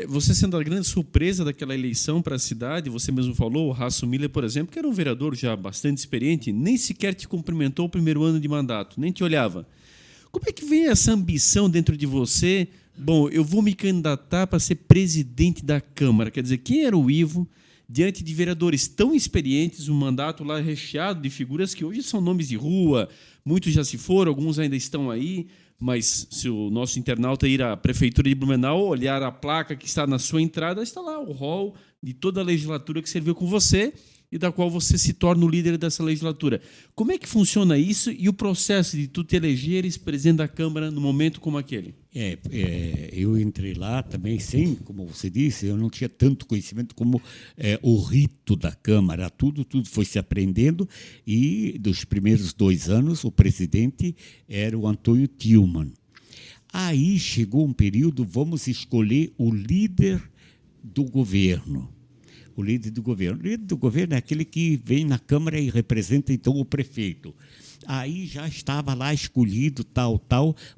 você sendo a grande surpresa daquela eleição para a cidade, você mesmo falou, o Hasso Miller, por exemplo, que era um vereador já bastante experiente, nem sequer te cumprimentou o primeiro ano de mandato, nem te olhava. Como é que vem essa ambição dentro de você? Bom, eu vou me candidatar para ser presidente da Câmara. Quer dizer, quem era o Ivo diante de vereadores tão experientes, um mandato lá recheado de figuras que hoje são nomes de rua, muitos já se foram, alguns ainda estão aí, mas se o nosso internauta ir à Prefeitura de Blumenau, olhar a placa que está na sua entrada, está lá o rol de toda a legislatura que serviu com você e da qual você se torna o líder dessa legislatura. Como é que funciona isso e o processo de tu te elegeres presidente da Câmara num momento como aquele? Eu entrei lá também sem, como você disse, eu não tinha tanto conhecimento como o rito da Câmara. Tudo foi se aprendendo e dos primeiros 2 anos o presidente era o Antônio Tillman. Aí chegou um período, vamos escolher o líder do governo. O líder do governo. O líder do governo é aquele que vem na Câmara e representa, então, o prefeito. Aí já estava lá escolhido, tal,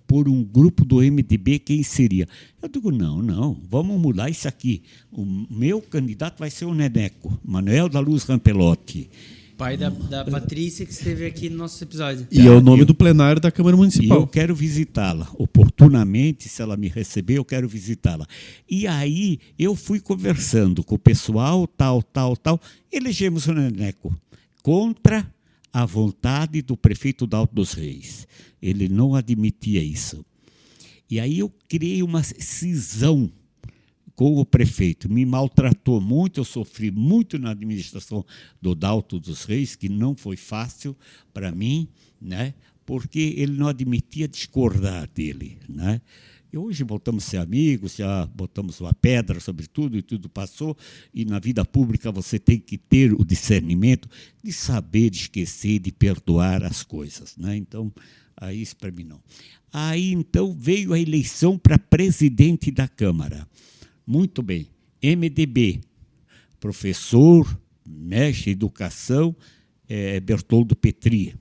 por um grupo do MDB, quem seria? Eu digo, não, vamos mudar isso aqui. O meu candidato vai ser o Neneco, Manuel da Luz Rampelotti. Pai da Patrícia, que esteve aqui no nosso episódio. E é o nome do plenário da Câmara Municipal. E eu quero visitá-la. Oportunamente, se ela me receber, eu quero visitá-la. E aí eu fui conversando com o pessoal, tal. Elegemos o Neneco contra a vontade do prefeito de Alto dos Reis. Ele não admitia isso. E aí eu criei uma cisão com o prefeito. Me maltratou muito, eu sofri muito na administração do Alto dos Reis, que não foi fácil para mim, né? Porque ele não admitia discordar dele, né? E hoje voltamos a ser amigos, já botamos uma pedra sobre tudo e tudo passou, e na vida pública você tem que ter o discernimento de saber esquecer, de perdoar as coisas, né? Então, aí isso para mim não. Aí, então, veio a eleição para presidente da Câmara. Muito bem. MDB, professor, mestre em educação, Bertoldo Petri.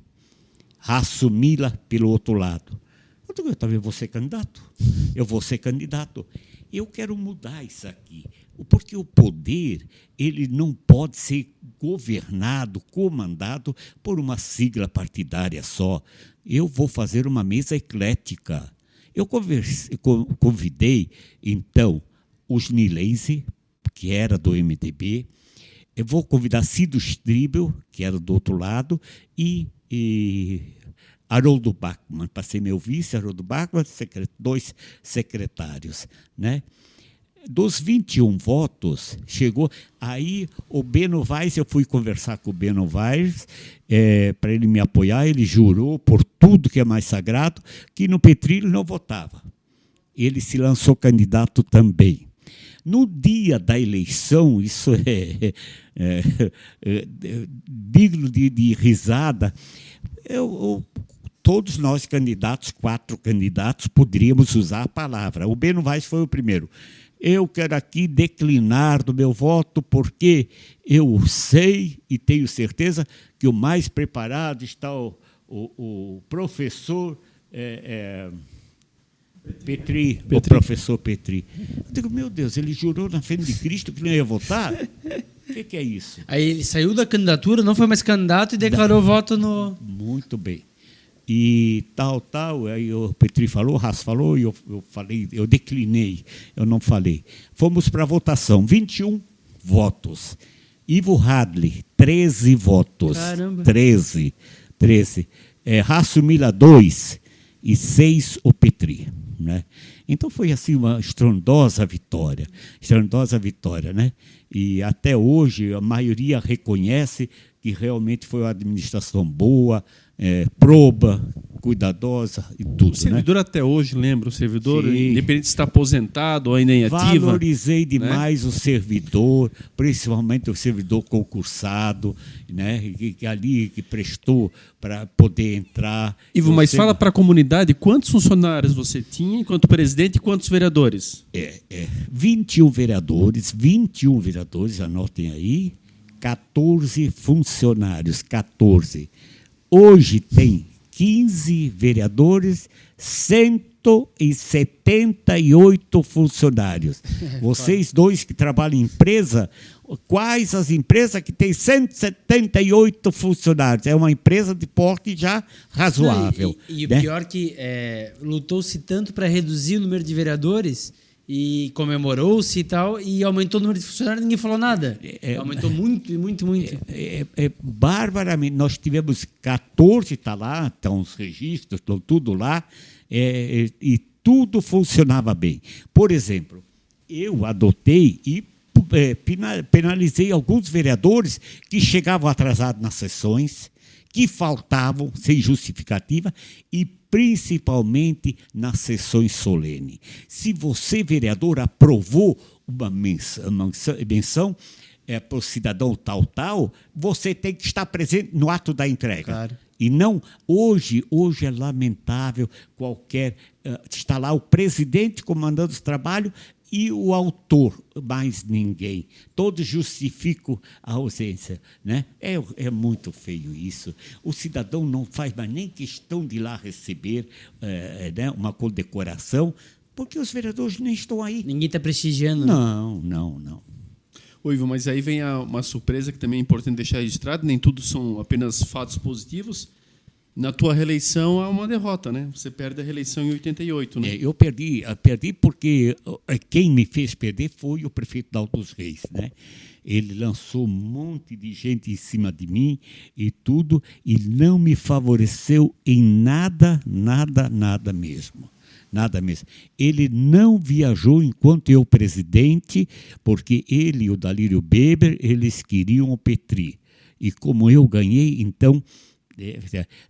Hasso Miller pelo outro lado. Eu também vou ser candidato. Eu vou ser candidato. Eu quero mudar isso aqui. Porque o poder ele não pode ser governado, comandado por uma sigla partidária só. Eu vou fazer uma mesa eclética. Eu convidei, então, os Nileise, que era do MDB, eu vou convidar Cido Stribel, que era do outro lado, e Haroldo Bachmann, para ser meu vice, Haroldo Bachmann, 2 secretários, né? Dos 21 votos, chegou, aí o Beno Vaz, eu fui conversar com o Beno Vaz, para ele me apoiar, ele jurou por tudo que é mais sagrado, que no Petri ele não votava. Ele se lançou candidato também. No dia da eleição, isso digno de risada, todos nós candidatos, 4 candidatos, poderíamos usar a palavra. O Beno Vaz foi o primeiro. Eu quero aqui declinar do meu voto porque eu sei e tenho certeza que o mais preparado está o professor Petri, o professor Petri. Eu digo, meu Deus, ele jurou na frente de Cristo que não ia votar? O que é isso? Aí ele saiu da candidatura, não foi mais candidato e declarou voto no... Muito bem. E tal, aí o Petri falou, o Haas falou, e eu falei, eu declinei, eu não falei. Fomos para a votação, 21 votos. Ivo Hadley, 13 votos. Caramba. 13. Hasso Mila, 2 e 6 o Petri. Né? Então foi assim uma estrondosa vitória, né? E até hoje a maioria reconhece que realmente foi uma administração boa, proba, cuidadosa e tudo. O servidor, né? até hoje, lembra o servidor, Sim. independente se está aposentado ou ainda em ativa. Valorizei demais o servidor, principalmente o servidor concursado, né? que prestou para poder entrar. Ivo, mas fala para a comunidade quantos funcionários você tinha enquanto presidente e quantos vereadores? 21 vereadores, anotem aí, 14 funcionários, 14. Hoje tem 15 vereadores, 178 funcionários. Vocês dois que trabalham em empresa, quais as empresas que têm 178 funcionários? É uma empresa de porte já razoável. E o né? pior que lutou-se tanto para reduzir o número de vereadores e comemorou-se e tal, e aumentou o número de funcionários e ninguém falou nada. Aumentou muito. Barbaramente. Nós tivemos 14, está lá, estão os registros, estão tudo lá, e tudo funcionava bem. Por exemplo, eu adotei e penalizei alguns vereadores que chegavam atrasados nas sessões, que faltavam sem justificativa e principalmente nas sessões solenes. Se você, vereador, aprovou uma menção para o cidadão tal, você tem que estar presente no ato da entrega. Claro. E não, hoje é lamentável está lá o presidente comandando o trabalho e o autor, mais ninguém. Todos justificam a ausência. Né? É muito feio isso. O cidadão não faz mais nem questão de ir lá receber né, uma condecoração, porque os vereadores nem estão aí. Ninguém está prestigiando. Não. Ô, Ivo, mas aí vem uma surpresa que também é importante deixar registrado, nem tudo são apenas fatos positivos. Na tua reeleição há uma derrota, né? Você perde a reeleição em 88, né? Eu perdi porque quem me fez perder foi o prefeito Dalto dos Reis, né? Ele lançou um monte de gente em cima de mim e tudo, e não me favoreceu em nada mesmo. Nada mesmo. Ele não viajou enquanto eu presidente, porque ele e o Dalírio Beber, eles queriam o Petri. E como eu ganhei, então...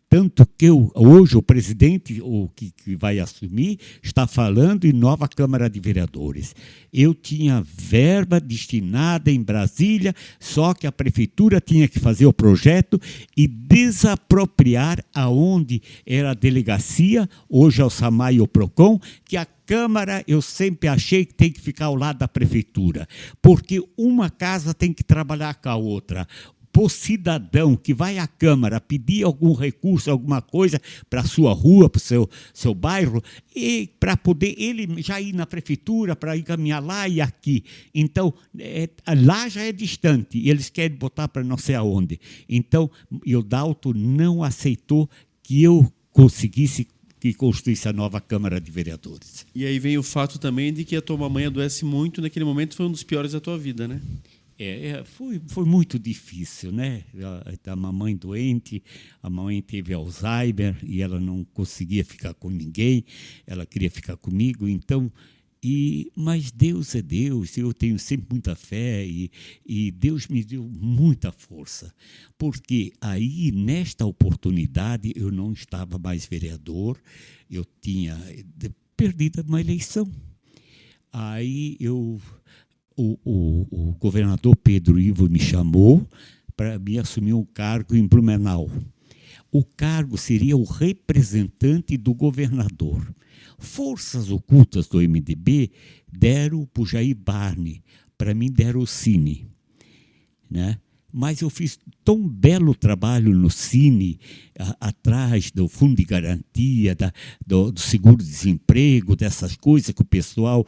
Tanto que hoje o presidente, o que vai assumir, está falando em nova Câmara de Vereadores. Eu tinha verba destinada em Brasília, só que a prefeitura tinha que fazer o projeto e desapropriar aonde era a delegacia, hoje é o SAMAI e o PROCON, que a Câmara eu sempre achei que tem que ficar ao lado da prefeitura, porque uma casa tem que trabalhar com a outra. Por cidadão que vai à Câmara pedir algum recurso, alguma coisa para a sua rua, para o seu bairro, e para poder ele já ir na prefeitura, para encaminhar lá e aqui. Então, lá já é distante, e eles querem botar para não sei aonde. Então, o Dalto não aceitou que eu conseguisse que construísse a nova Câmara de Vereadores. E aí vem o fato também de que a tua mamãe adoece muito, naquele momento foi um dos piores da tua vida, né? Foi muito difícil, né? A mamãe doente, a mamãe teve Alzheimer e ela não conseguia ficar com ninguém, ela queria ficar comigo, então... Mas Deus é Deus, eu tenho sempre muita fé e Deus me deu muita força, porque aí, nesta oportunidade, eu não estava mais vereador, eu tinha perdido uma eleição. Aí o governador Pedro Ivo me chamou para me assumir um cargo em Blumenau. O cargo seria o representante do governador. Forças ocultas do MDB deram para o Jair Barney, para mim deram o Cine. Né? Mas eu fiz tão belo trabalho no Cine, atrás do fundo de garantia, do seguro-desemprego, dessas coisas que o pessoal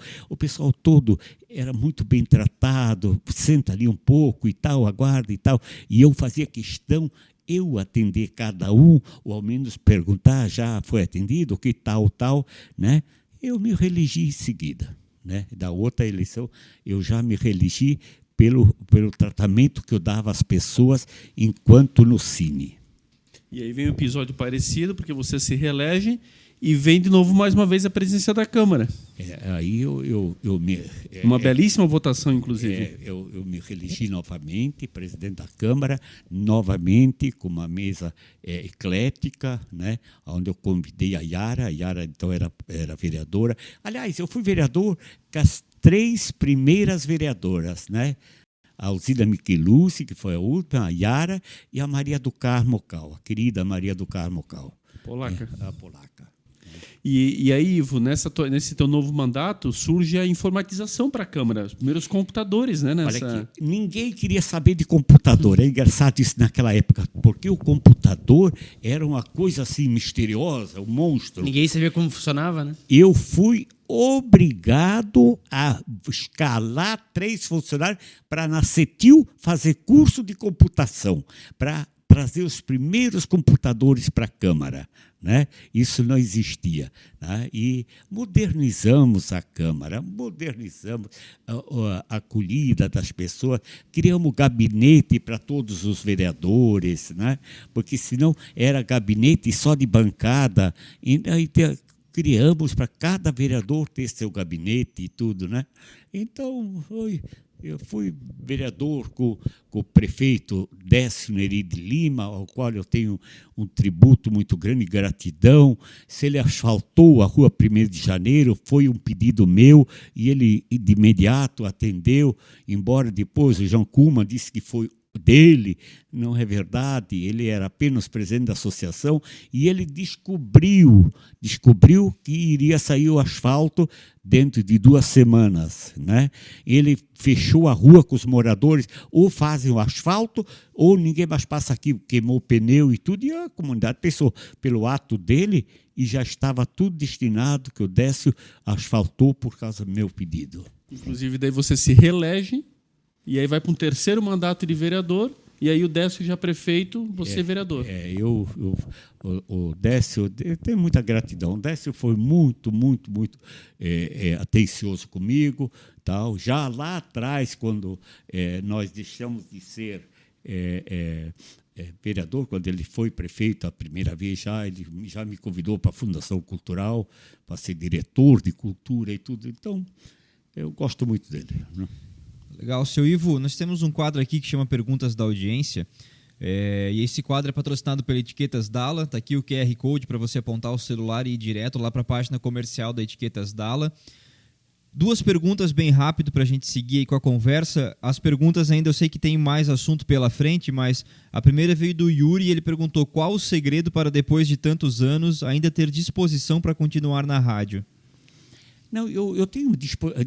todo era muito bem tratado, senta ali um pouco e tal, aguarda e tal. E eu fazia questão eu atender cada um, ou ao menos perguntar, já foi atendido, que tal, né? Eu me reelegi em seguida, né? Da outra eleição, eu já me reelegi pelo tratamento que eu dava às pessoas enquanto no Cine. E aí vem um episódio parecido, porque você se reelege e vem de novo, mais uma vez, a presidência da Câmara. Aí eu me... Uma belíssima votação, inclusive. Eu me reelegi novamente, presidente da Câmara, novamente, com uma mesa eclética, né, onde eu convidei a Yara então era vereadora. Aliás, eu fui vereador com as 3 primeiras vereadoras, né? A Alzida Michelucci, que foi a última, a Yara, e a Maria do Carmo Cal, a querida Maria do Carmo Cal. Polaca. A polaca. E aí, Ivo, nesse teu novo mandato, surge a informatização para a Câmara, os primeiros computadores, né? Olha aqui, ninguém queria saber de computador. É engraçado isso naquela época, porque o computador era uma coisa assim misteriosa, um monstro. Ninguém sabia como funcionava, né? Eu fui obrigado a escalar 3 funcionários para na CETIL fazer curso de computação, para trazer os primeiros computadores para a Câmara, né? Isso não existia, né? E modernizamos a Câmara, modernizamos a acolhida das pessoas, criamos gabinete para todos os vereadores, né? Porque senão era gabinete só de bancada, e aí criamos para cada vereador ter seu gabinete e tudo, né? Então, eu fui vereador com o prefeito Décio Neri de Lima, ao qual eu tenho um tributo muito grande, gratidão. Se ele asfaltou a rua 1º de Janeiro, foi um pedido meu, e ele de imediato atendeu, embora depois o João Kuma disse que foi dele. Não é verdade, ele era apenas presidente da associação, e ele descobriu que iria sair o asfalto dentro de 2 semanas, né? Ele fechou a rua com os moradores, ou fazem o asfalto, ou ninguém mais passa aqui, queimou o pneu e tudo, e a comunidade pensou, pelo ato dele, e já estava tudo destinado, que o Décio asfaltou por causa do meu pedido. Inclusive, daí você se reelege, e aí vai para um 3º mandato de vereador, e aí o Décio já prefeito, você vereador. O Décio, eu tenho muita gratidão. O Décio foi muito atencioso comigo, tal. Já lá atrás, quando nós deixamos de ser vereador, quando ele foi prefeito a primeira vez, ele já me convidou para a Fundação Cultural, para ser diretor de cultura e tudo. Então, eu gosto muito dele, né? Legal, seu Ivo, nós temos um quadro aqui que chama Perguntas da Audiência, e esse quadro é patrocinado pela Etiquetas Dala. Está aqui o QR Code para você apontar o celular e ir direto lá para a página comercial da Etiquetas Dala. 2 perguntas bem rápido para a gente seguir aí com a conversa. As perguntas ainda eu sei que tem mais assunto pela frente, mas a primeira veio do Yuri, e ele perguntou qual o segredo para, depois de tantos anos, ainda ter disposição para continuar na rádio. Não, eu tenho...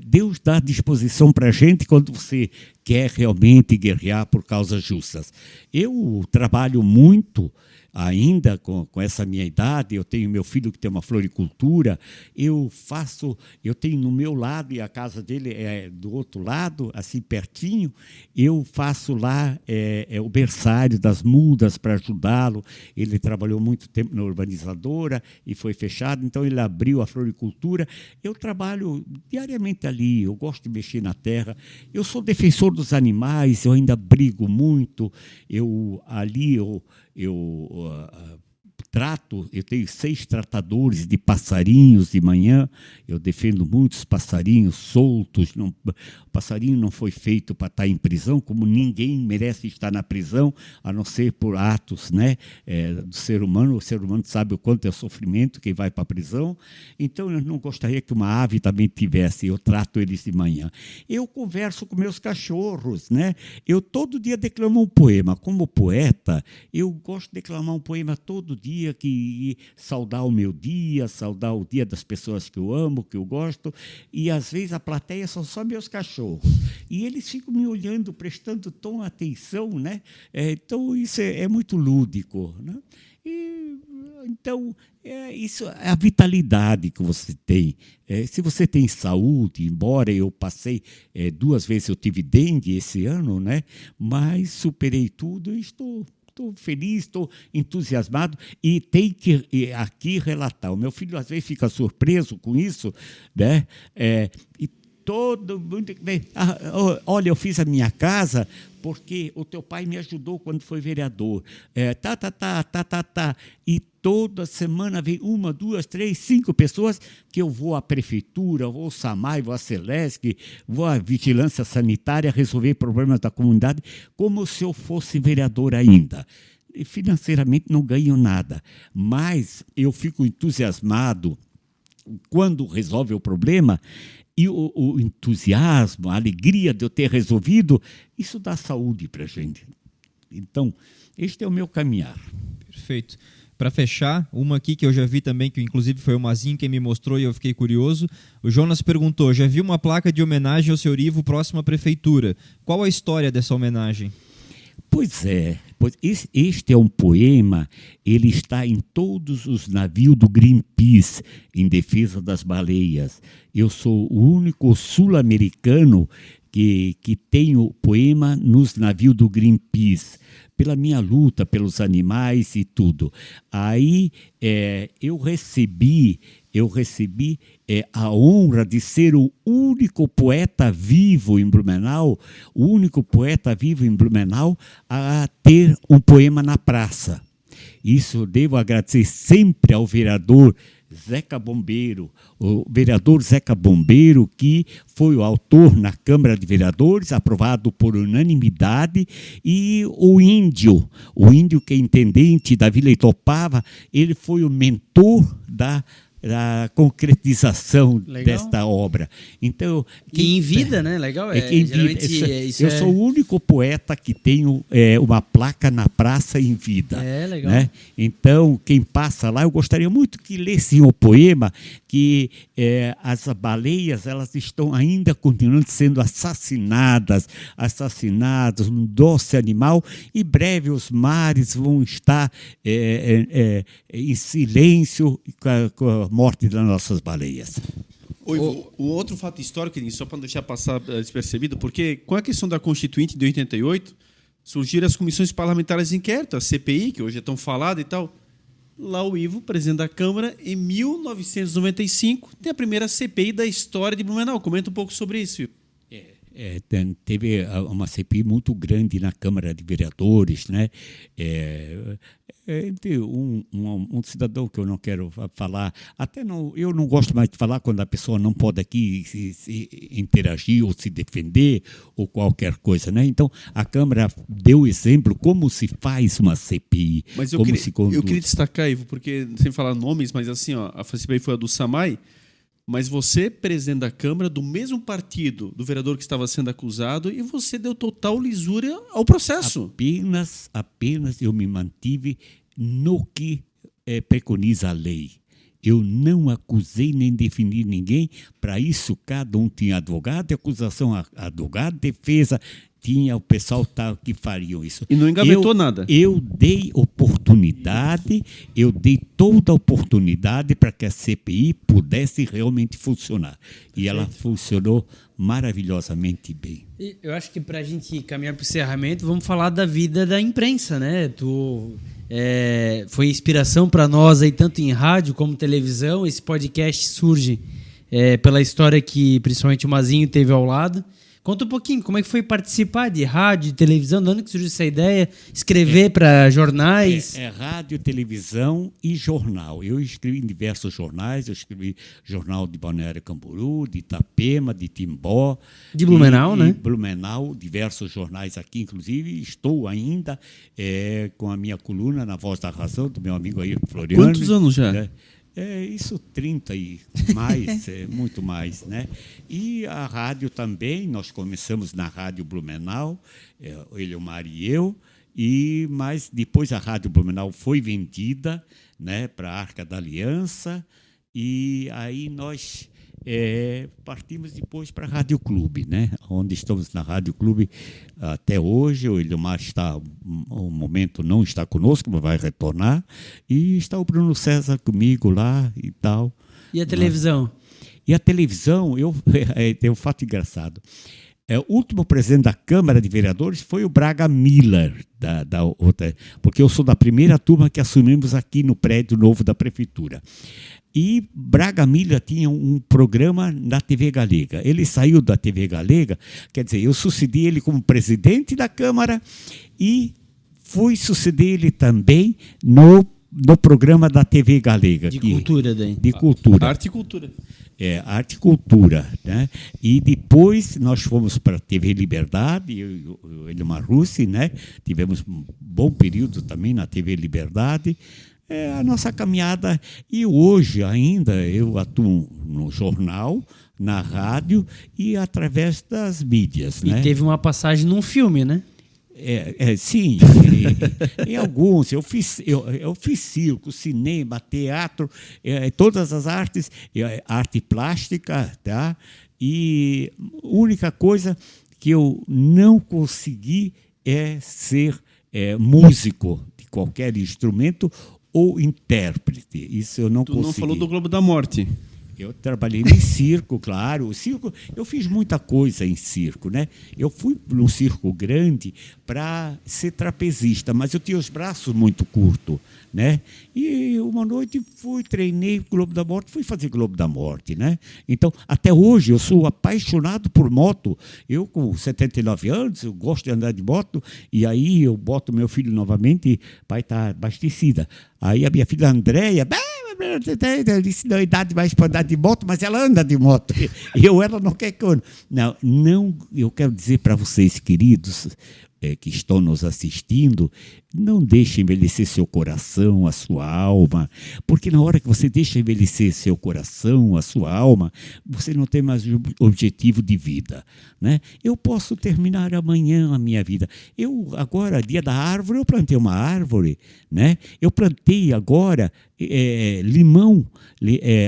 Deus dá disposição para a gente quando você quer realmente guerrear por causas justas. Eu trabalho muito ainda com essa minha idade. Eu tenho meu filho que tem uma floricultura. Eu tenho no meu lado, e a casa dele é do outro lado, assim pertinho. Eu faço lá o berçário das mudas para ajudá-lo. Ele trabalhou muito tempo na urbanizadora e foi fechado, então ele abriu a floricultura. Eu trabalho diariamente ali, eu gosto de mexer na terra. Eu sou defensor dos animais, eu ainda brigo muito. Eu tenho 6 tratadores de passarinhos de manhã, eu defendo muitos passarinhos soltos. O passarinho não foi feito para estar em prisão, como ninguém merece estar na prisão, a não ser por atos, né, do ser humano. O ser humano sabe o quanto é o sofrimento quem vai para a prisão. Então, eu não gostaria que uma ave também tivesse. Eu trato eles de manhã. Eu converso com meus cachorros, né? Eu todo dia declamo um poema. Como poeta, eu gosto de declamar um poema todo dia, tinha que saudar o meu dia, saudar o dia das pessoas que eu amo, que eu gosto, e às vezes a plateia são só meus cachorros. E eles ficam me olhando, prestando tão atenção, né? Então, isso é muito lúdico, né? Então, isso é a vitalidade que você tem. Se você tem saúde, embora eu passei 2 vezes, eu tive dengue esse ano, né? Mas superei tudo e estou feliz, estou entusiasmado e tenho que aqui relatar. O meu filho às vezes fica surpreso com isso, né? E todo mundo vem, olha, eu fiz a minha casa porque o teu pai me ajudou quando foi vereador. E toda semana vem 1, 2, 3, 5 pessoas que eu vou à prefeitura, vou ao SAMAI, vou à Celesc, vou à vigilância sanitária resolver problemas da comunidade, como se eu fosse vereador ainda. E financeiramente não ganho nada, mas eu fico entusiasmado quando resolve o problema. E o entusiasmo, a alegria de eu ter resolvido, isso dá saúde para a gente. Então, este é o meu caminhar. Perfeito. Para fechar, uma aqui que eu já vi também, que inclusive foi o Mazinho quem me mostrou e eu fiquei curioso. O Jonas perguntou, já vi uma placa de homenagem ao seu Ivo próximo à prefeitura. Qual a história dessa homenagem? Pois este é um poema, ele está em todos os navios do Greenpeace, em defesa das baleias. Eu sou o único sul-americano que tem o poema nos navios do Greenpeace, pela minha luta pelos animais e tudo. Aí eu recebi a honra de ser o único poeta vivo em Blumenau, a ter um poema na praça. Isso eu devo agradecer sempre ao vereador Zeca Bombeiro, o vereador Zeca Bombeiro, que foi o autor na Câmara de Vereadores, aprovado por unanimidade, e o índio que é intendente da Vila Itopava, ele foi o mentor da concretização desta obra. Então, em vida, né? Legal. Eu sou o único poeta que tenho uma placa na praça em vida. Legal. Né? Então, quem passa lá, eu gostaria muito que lessem o poema, que as baleias elas estão ainda continuando sendo assassinadas, um doce animal, e breve os mares vão estar em silêncio com a morte das nossas baleias. O outro fato histórico, só para não deixar passar despercebido, porque com a questão da Constituinte de 88, surgiram as comissões parlamentares de inquérito, a CPI, que hoje é tão falada e tal. Lá o Ivo, presidente da Câmara, em 1995, tem a primeira CPI da história de Blumenau. Comenta um pouco sobre isso, Ivo. Teve uma CPI muito grande na Câmara de Vereadores, né? Um cidadão que eu não quero falar, eu não gosto mais de falar quando a pessoa não pode aqui se interagir ou se defender ou qualquer coisa, né? Então, a Câmara deu exemplo como se faz uma CPI. Mas eu queria destacar, Ivo, porque, sem falar nomes, mas assim, a CPI foi a do SAMAI, mas você, presidente da Câmara, do mesmo partido do vereador que estava sendo acusado, e você deu total lisura ao processo. Apenas eu me mantive no que preconiza a lei. Eu não acusei nem defini ninguém. Para isso, cada um tinha advogado, acusação, advogado, defesa, tinha o pessoal que fariam isso. E não engavetou nada. Eu dei toda a oportunidade para que a CPI pudesse realmente funcionar. E ela funcionou maravilhosamente bem. E eu acho que para a gente caminhar para o encerramento, vamos falar da vida da imprensa, né? Foi inspiração para nós aí, tanto em rádio como televisão. Esse podcast surge pela história que principalmente o Mazinho teve ao lado. Conta um pouquinho, como é que foi participar de rádio, de televisão, de onde que surgiu essa ideia, escrever para jornais? Rádio, televisão e jornal. Eu escrevi em diversos jornais, eu escrevi jornal de Balneário Camboriú, de Itapema, de Timbó. De Blumenau, né? De Blumenau, diversos jornais aqui, inclusive estou ainda com a minha coluna na Voz da Razão, do meu amigo aí, Floriano. Quantos anos já? Isso 30 e mais, muito mais, né? E a rádio também, nós começamos na Rádio Blumenau, ele, o Mar e eu, Mas depois a Rádio Blumenau foi vendida, né, para a Arca da Aliança, e aí nós partimos depois para a Rádio Clube, né, onde estamos na Rádio Clube até hoje. O Eliomar no momento não está conosco, mas vai retornar, e está o Bruno César comigo lá e tal. E a televisão? E a televisão, tem um fato engraçado. O último presidente da Câmara de Vereadores foi o Braga Miller, da outra, porque eu sou da primeira turma que assumimos aqui no prédio novo da Prefeitura. E Braga Miller tinha um programa na TV Galega. Ele saiu da TV Galega, quer dizer, eu sucedi ele como presidente da Câmara e fui suceder ele também no programa da TV Galega. De cultura, daí. De cultura. Arte e cultura. Arte e cultura, né? E depois nós fomos para a TV Liberdade, eu e o Eliomar Russi, né? Tivemos um bom período também na TV Liberdade. A nossa caminhada, e hoje ainda eu atuo no jornal, na rádio e através das mídias. E né? teve uma passagem num filme, né? Sim, em alguns. Eu fiz circo, cinema, teatro, todas as artes, arte plástica, tá? E a única coisa que eu não consegui é ser músico de qualquer instrumento ou intérprete. Isso eu não consegui. Tu não falou do Globo da Morte. Eu trabalhei em circo, claro. O circo, eu fiz muita coisa em circo, né? Eu fui num circo grande para ser trapezista, mas eu tinha os braços muito curtos, né? E uma noite treinei Globo da Morte, fui fazer Globo da Morte, né? Então, até hoje, eu sou apaixonado por moto. Eu, com 79 anos, eu gosto de andar de moto, e aí eu boto meu filho novamente, pai está abastecida. Aí a minha filha Andréia, eu disse, não é idade mais para andar de moto, mas ela anda de moto. Ela não quer que eu... Não, eu quero dizer para vocês, queridos, que estão nos assistindo, não deixe envelhecer seu coração, a sua alma, porque na hora que você deixa envelhecer seu coração, a sua alma, você não tem mais objetivo de vida, né? Eu posso terminar amanhã a minha vida. Agora, dia da árvore, eu plantei uma árvore, né? Eu plantei agora limão,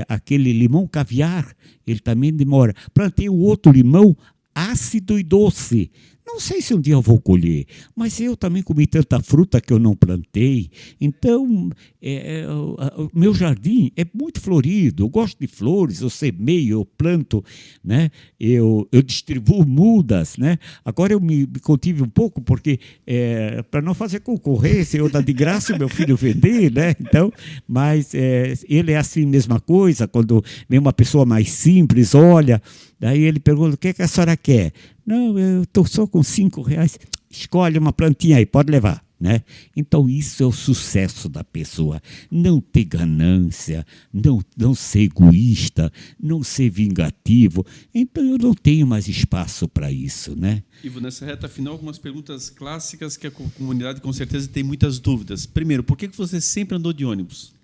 aquele limão caviar, ele também demora. Plantei o outro limão ácido e doce. Não sei se um dia eu vou colher, mas eu também comi tanta fruta que eu não plantei. Então, o meu jardim é muito florido. Eu gosto de flores, eu semeio, eu planto, né? Eu distribuo mudas, né? Agora eu me contive um pouco, porque para não fazer concorrência, eu dar de graça o meu filho vender, né? Então, mas ele é assim, mesma coisa. Quando vem uma pessoa mais simples, olha, daí ele pergunta, o que a senhora quer? Não, eu estou só com R$5. Escolhe uma plantinha aí, pode levar, né? Então, isso é o sucesso da pessoa. Não ter ganância, não ser egoísta, não ser vingativo. Então, eu não tenho mais espaço para isso, né? Ivo, nessa reta final, algumas perguntas clássicas que a comunidade com certeza tem muitas dúvidas. Primeiro, por que você sempre andou de ônibus?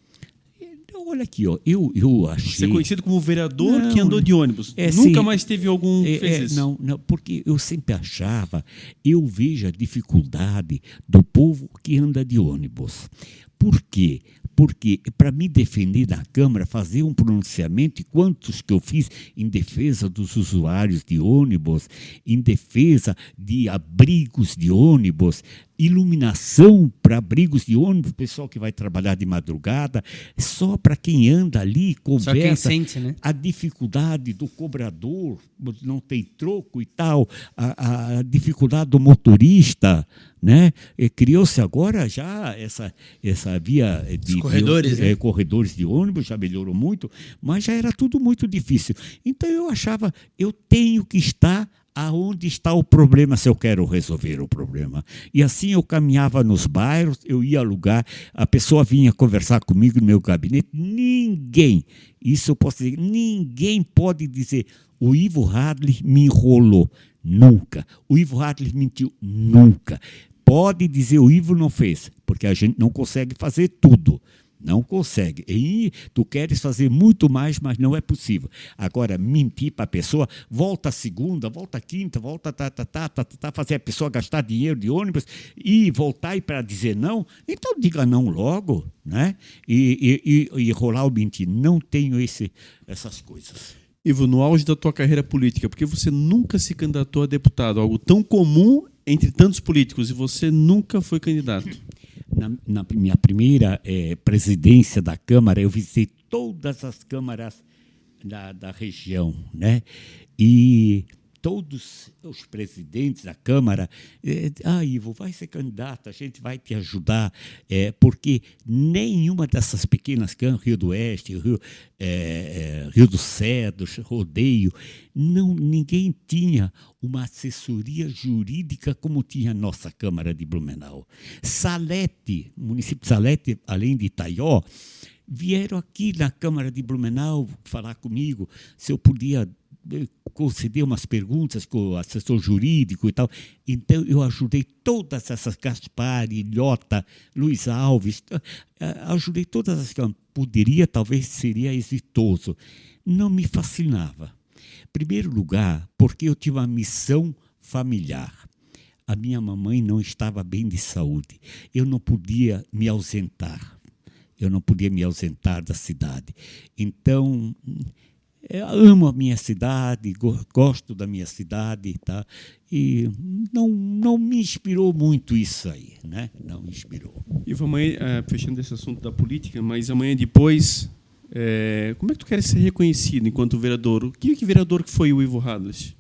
Olha aqui, ó, eu achei... Você é conhecido como vereador que andou de ônibus. Nunca mais teve algum que fez isso? Não, porque eu sempre achava, eu vejo a dificuldade do povo que anda de ônibus. Por quê? Porque, para me defender da Câmara, fazer um pronunciamento, e quantos que eu fiz em defesa dos usuários de ônibus, em defesa de abrigos de ônibus, iluminação para abrigos de ônibus, pessoal que vai trabalhar de madrugada, só para quem anda ali, conversa. Só quem sente, né? A dificuldade do cobrador, não tem troco e tal, a dificuldade do motorista, né? Criou-se agora já essa via de corredores, né? Corredores de ônibus, já melhorou muito, mas já era tudo muito difícil. Então eu achava, eu tenho que estar aonde está o problema, se eu quero resolver o problema. E assim eu caminhava nos bairros, eu ia alugar, a pessoa vinha conversar comigo no meu gabinete, ninguém, isso eu posso dizer, ninguém pode dizer, o Ivo Hadley me enrolou, nunca. O Ivo Hadley mentiu, nunca. Pode dizer, o Ivo não fez, porque a gente não consegue fazer tudo, Não consegue. E tu queres fazer muito mais, mas não é possível. Agora, mentir para a pessoa, volta a segunda, volta a quinta, volta fazer a pessoa gastar dinheiro de ônibus e voltar e para dizer não, então diga não logo, né? E rolar o mentir. Não tenho essas coisas. Ivo, no auge da tua carreira política, porque você nunca se candidatou a deputado, algo tão comum entre tantos políticos, e você nunca foi candidato. Na minha primeira presidência da Câmara, eu visitei todas as câmaras da região, né? E todos os presidentes da Câmara, Ivo, vai ser candidato, a gente vai te ajudar, porque nenhuma dessas pequenas câmaras, Rio do Oeste, Rio do Cedro, Rodeio, ninguém tinha uma assessoria jurídica como tinha a nossa Câmara de Blumenau. Salete, o município de Salete, além de Itaió, vieram aqui na Câmara de Blumenau falar comigo se eu podia conceder umas perguntas com o assessor jurídico e tal. Então, eu ajudei todas essas, Gaspar, Ilhota, Luiz Alves, ajudei todas as câmaras. Poderia, talvez seria exitoso. Não me fascinava. Em primeiro lugar, porque eu tinha uma missão familiar. A minha mamãe não estava bem de saúde. Eu não podia me ausentar. Eu não podia me ausentar da cidade. Então, eu amo a minha cidade, gosto da minha cidade, tá? E não me inspirou muito isso aí, né? Não me inspirou. Ivo, amanhã, fechando esse assunto da política, mas amanhã depois, como é que tu queres ser reconhecido enquanto vereador? Que vereador que foi o Ivo Hadley?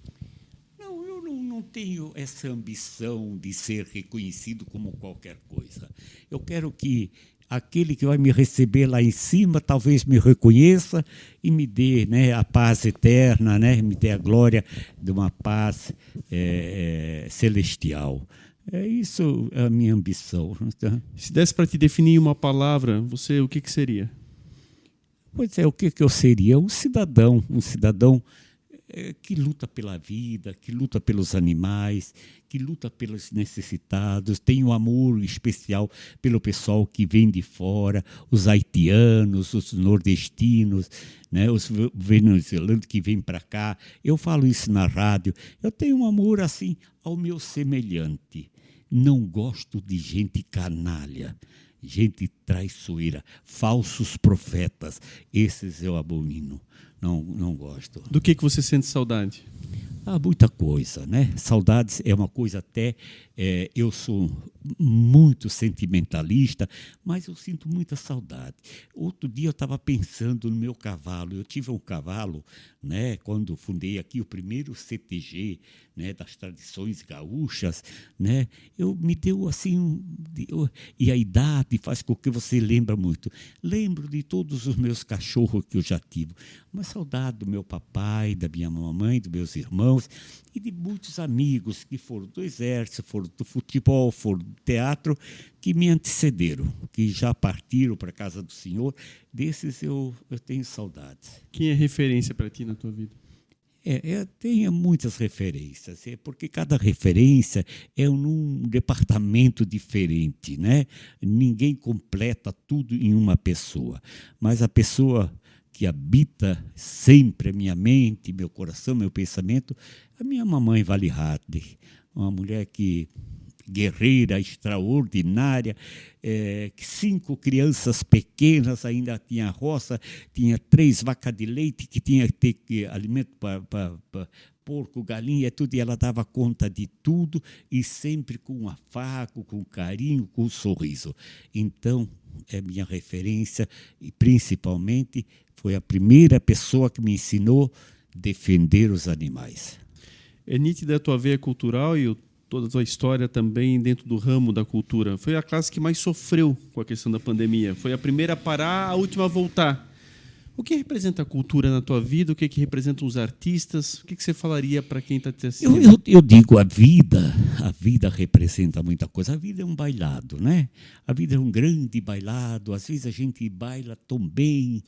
Eu não tenho essa ambição de ser reconhecido como qualquer coisa. Eu quero que aquele que vai me receber lá em cima talvez me reconheça e me dê, né, a paz eterna, né, me dê a glória de uma paz celestial. Isso é a minha ambição. Se desse para te definir uma palavra, o que seria? Pois o que eu seria? Um cidadão que luta pela vida, que luta pelos animais, que luta pelos necessitados, tem um amor especial pelo pessoal que vem de fora, os haitianos, os nordestinos, né, os venezuelanos que vêm para cá. Eu falo isso na rádio. Eu tenho um amor assim ao meu semelhante. Não gosto de gente canalha, gente traiçoeira, falsos profetas. Esses eu abomino. Não gosto. Do que você sente saudade? Muita coisa, né? Saudades é uma coisa até... eu sou muito sentimentalista, mas eu sinto muita saudade. Outro dia eu estava pensando no meu cavalo. Eu tive um cavalo, né, quando fundei aqui o primeiro CTG, né, das tradições gaúchas, né? Me deu assim... e a idade faz com que você lembra muito. Lembro de todos os meus cachorros que eu já tive. Uma saudade do meu papai, da minha mamãe, dos meus irmãos e de muitos amigos que foram do exército, foram do futebol, foram do teatro, que me antecederam, que já partiram para a casa do Senhor. Desses eu tenho saudades. Quem é referência para ti na tua vida? Eu tenho muitas referências, porque cada referência é num departamento diferente, né? Ninguém completa tudo em uma pessoa, mas a pessoa que habita sempre a minha mente, meu coração, meu pensamento, a minha mamãe Vale Hadley, uma mulher guerreira, extraordinária, 5 crianças pequenas, ainda tinha roça, tinha 3 vacas de leite, que tinha que ter alimento para porco, galinha, tudo, e ela dava conta de tudo, e sempre com afago, com carinho, com um sorriso. Então, é minha referência, e principalmente foi a primeira pessoa que me ensinou a defender os animais. É nítida a tua veia cultural e toda a tua história também dentro do ramo da cultura. Foi a classe que mais sofreu com a questão da pandemia. Foi a primeira a parar, a última a voltar. O que representa a cultura na tua vida? O que representam os artistas? O que você falaria para quem está te assistindo? Eu digo, a vida representa muita coisa. A vida é um bailado, né? A vida é um grande bailado. Às vezes a gente baila tão bem,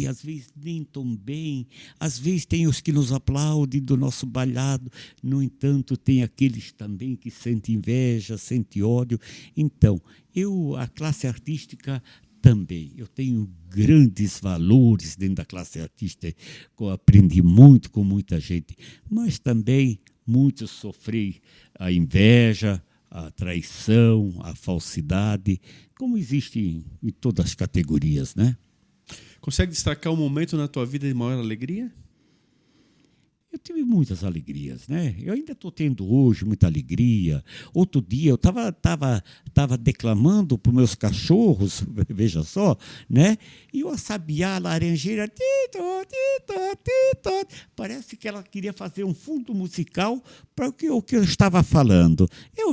às vezes nem tão bem. Às vezes tem os que nos aplaudem do nosso bailado. No entanto, tem aqueles também que sentem inveja, sentem ódio. Então, a classe artística também. Eu tenho grandes valores dentro da classe artística, que eu aprendi muito com muita gente, mas também muito sofri a inveja, a traição, a falsidade, como existe em todas as categorias, né? Consegue destacar um momento na tua vida de maior alegria? Eu tive muitas alegrias, né? Eu ainda estou tendo hoje muita alegria. Outro dia eu estava declamando para os meus cachorros, veja só, né? E o assabiá, a laranjeira, tito, tito, tito. Parece que ela queria fazer um fundo musical para o que eu estava falando.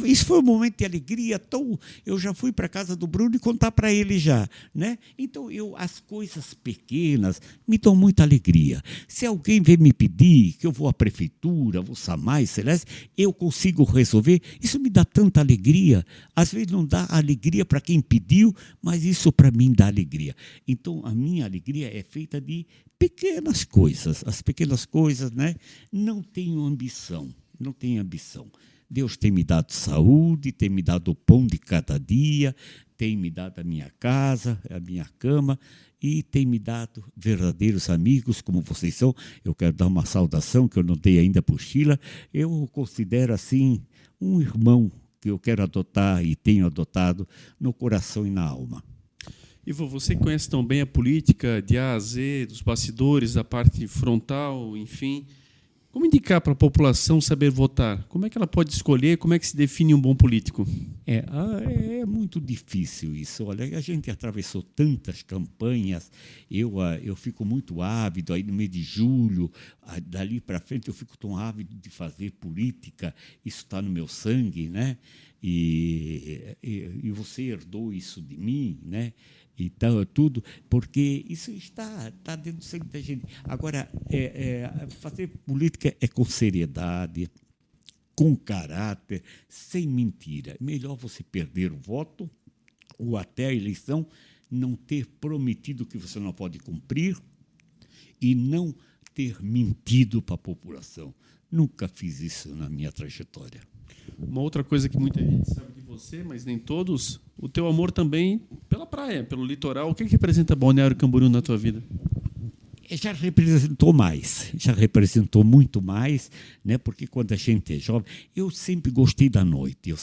Isso foi um momento de alegria. Então, eu já fui para a casa do Bruno e contar para ele já, né? Então, as coisas pequenas me dão muita alegria. Se alguém vem me pedir que eu vou à prefeitura, vou Samai, Celeste, eu consigo resolver, isso me dá tanta alegria. Às vezes não dá alegria para quem pediu, mas isso para mim dá alegria. Então, a minha alegria é feita de pequenas coisas. As pequenas coisas, né? Não tenho ambição. Deus tem me dado saúde, tem me dado o pão de cada dia, tem me dado a minha casa, a minha cama, e tem me dado verdadeiros amigos, como vocês são. Eu quero dar uma saudação que eu não dei ainda para o Sheila. Eu considero, assim, um irmão que eu quero adotar e tenho adotado no coração e na alma. Ivo, você conhece tão bem a política de A a Z, dos bastidores, da parte frontal, enfim. Como indicar para a população saber votar? Como é que ela pode escolher? Como é que se define um bom político? É muito difícil isso. Olha, a gente atravessou tantas campanhas. Eu fico muito ávido, aí no mês de julho, dali para frente, eu fico tão ávido de fazer política. Isso está no meu sangue, né? E você herdou isso de mim, né? Então, tudo, porque isso está dentro do sangue da gente. Agora, fazer política é com seriedade, com caráter, sem mentira. Melhor você perder o voto ou até a eleição não ter prometido que você não pode cumprir e não ter mentido para a população. Nunca fiz isso na minha trajetória. Uma outra coisa que muita gente sabe de você, mas nem todos, o teu amor também pela praia, pelo litoral. O que representa Balneário Camboriú na tua vida? Já representou muito mais, né? Porque quando a gente é jovem, eu sempre gostei da noite, eu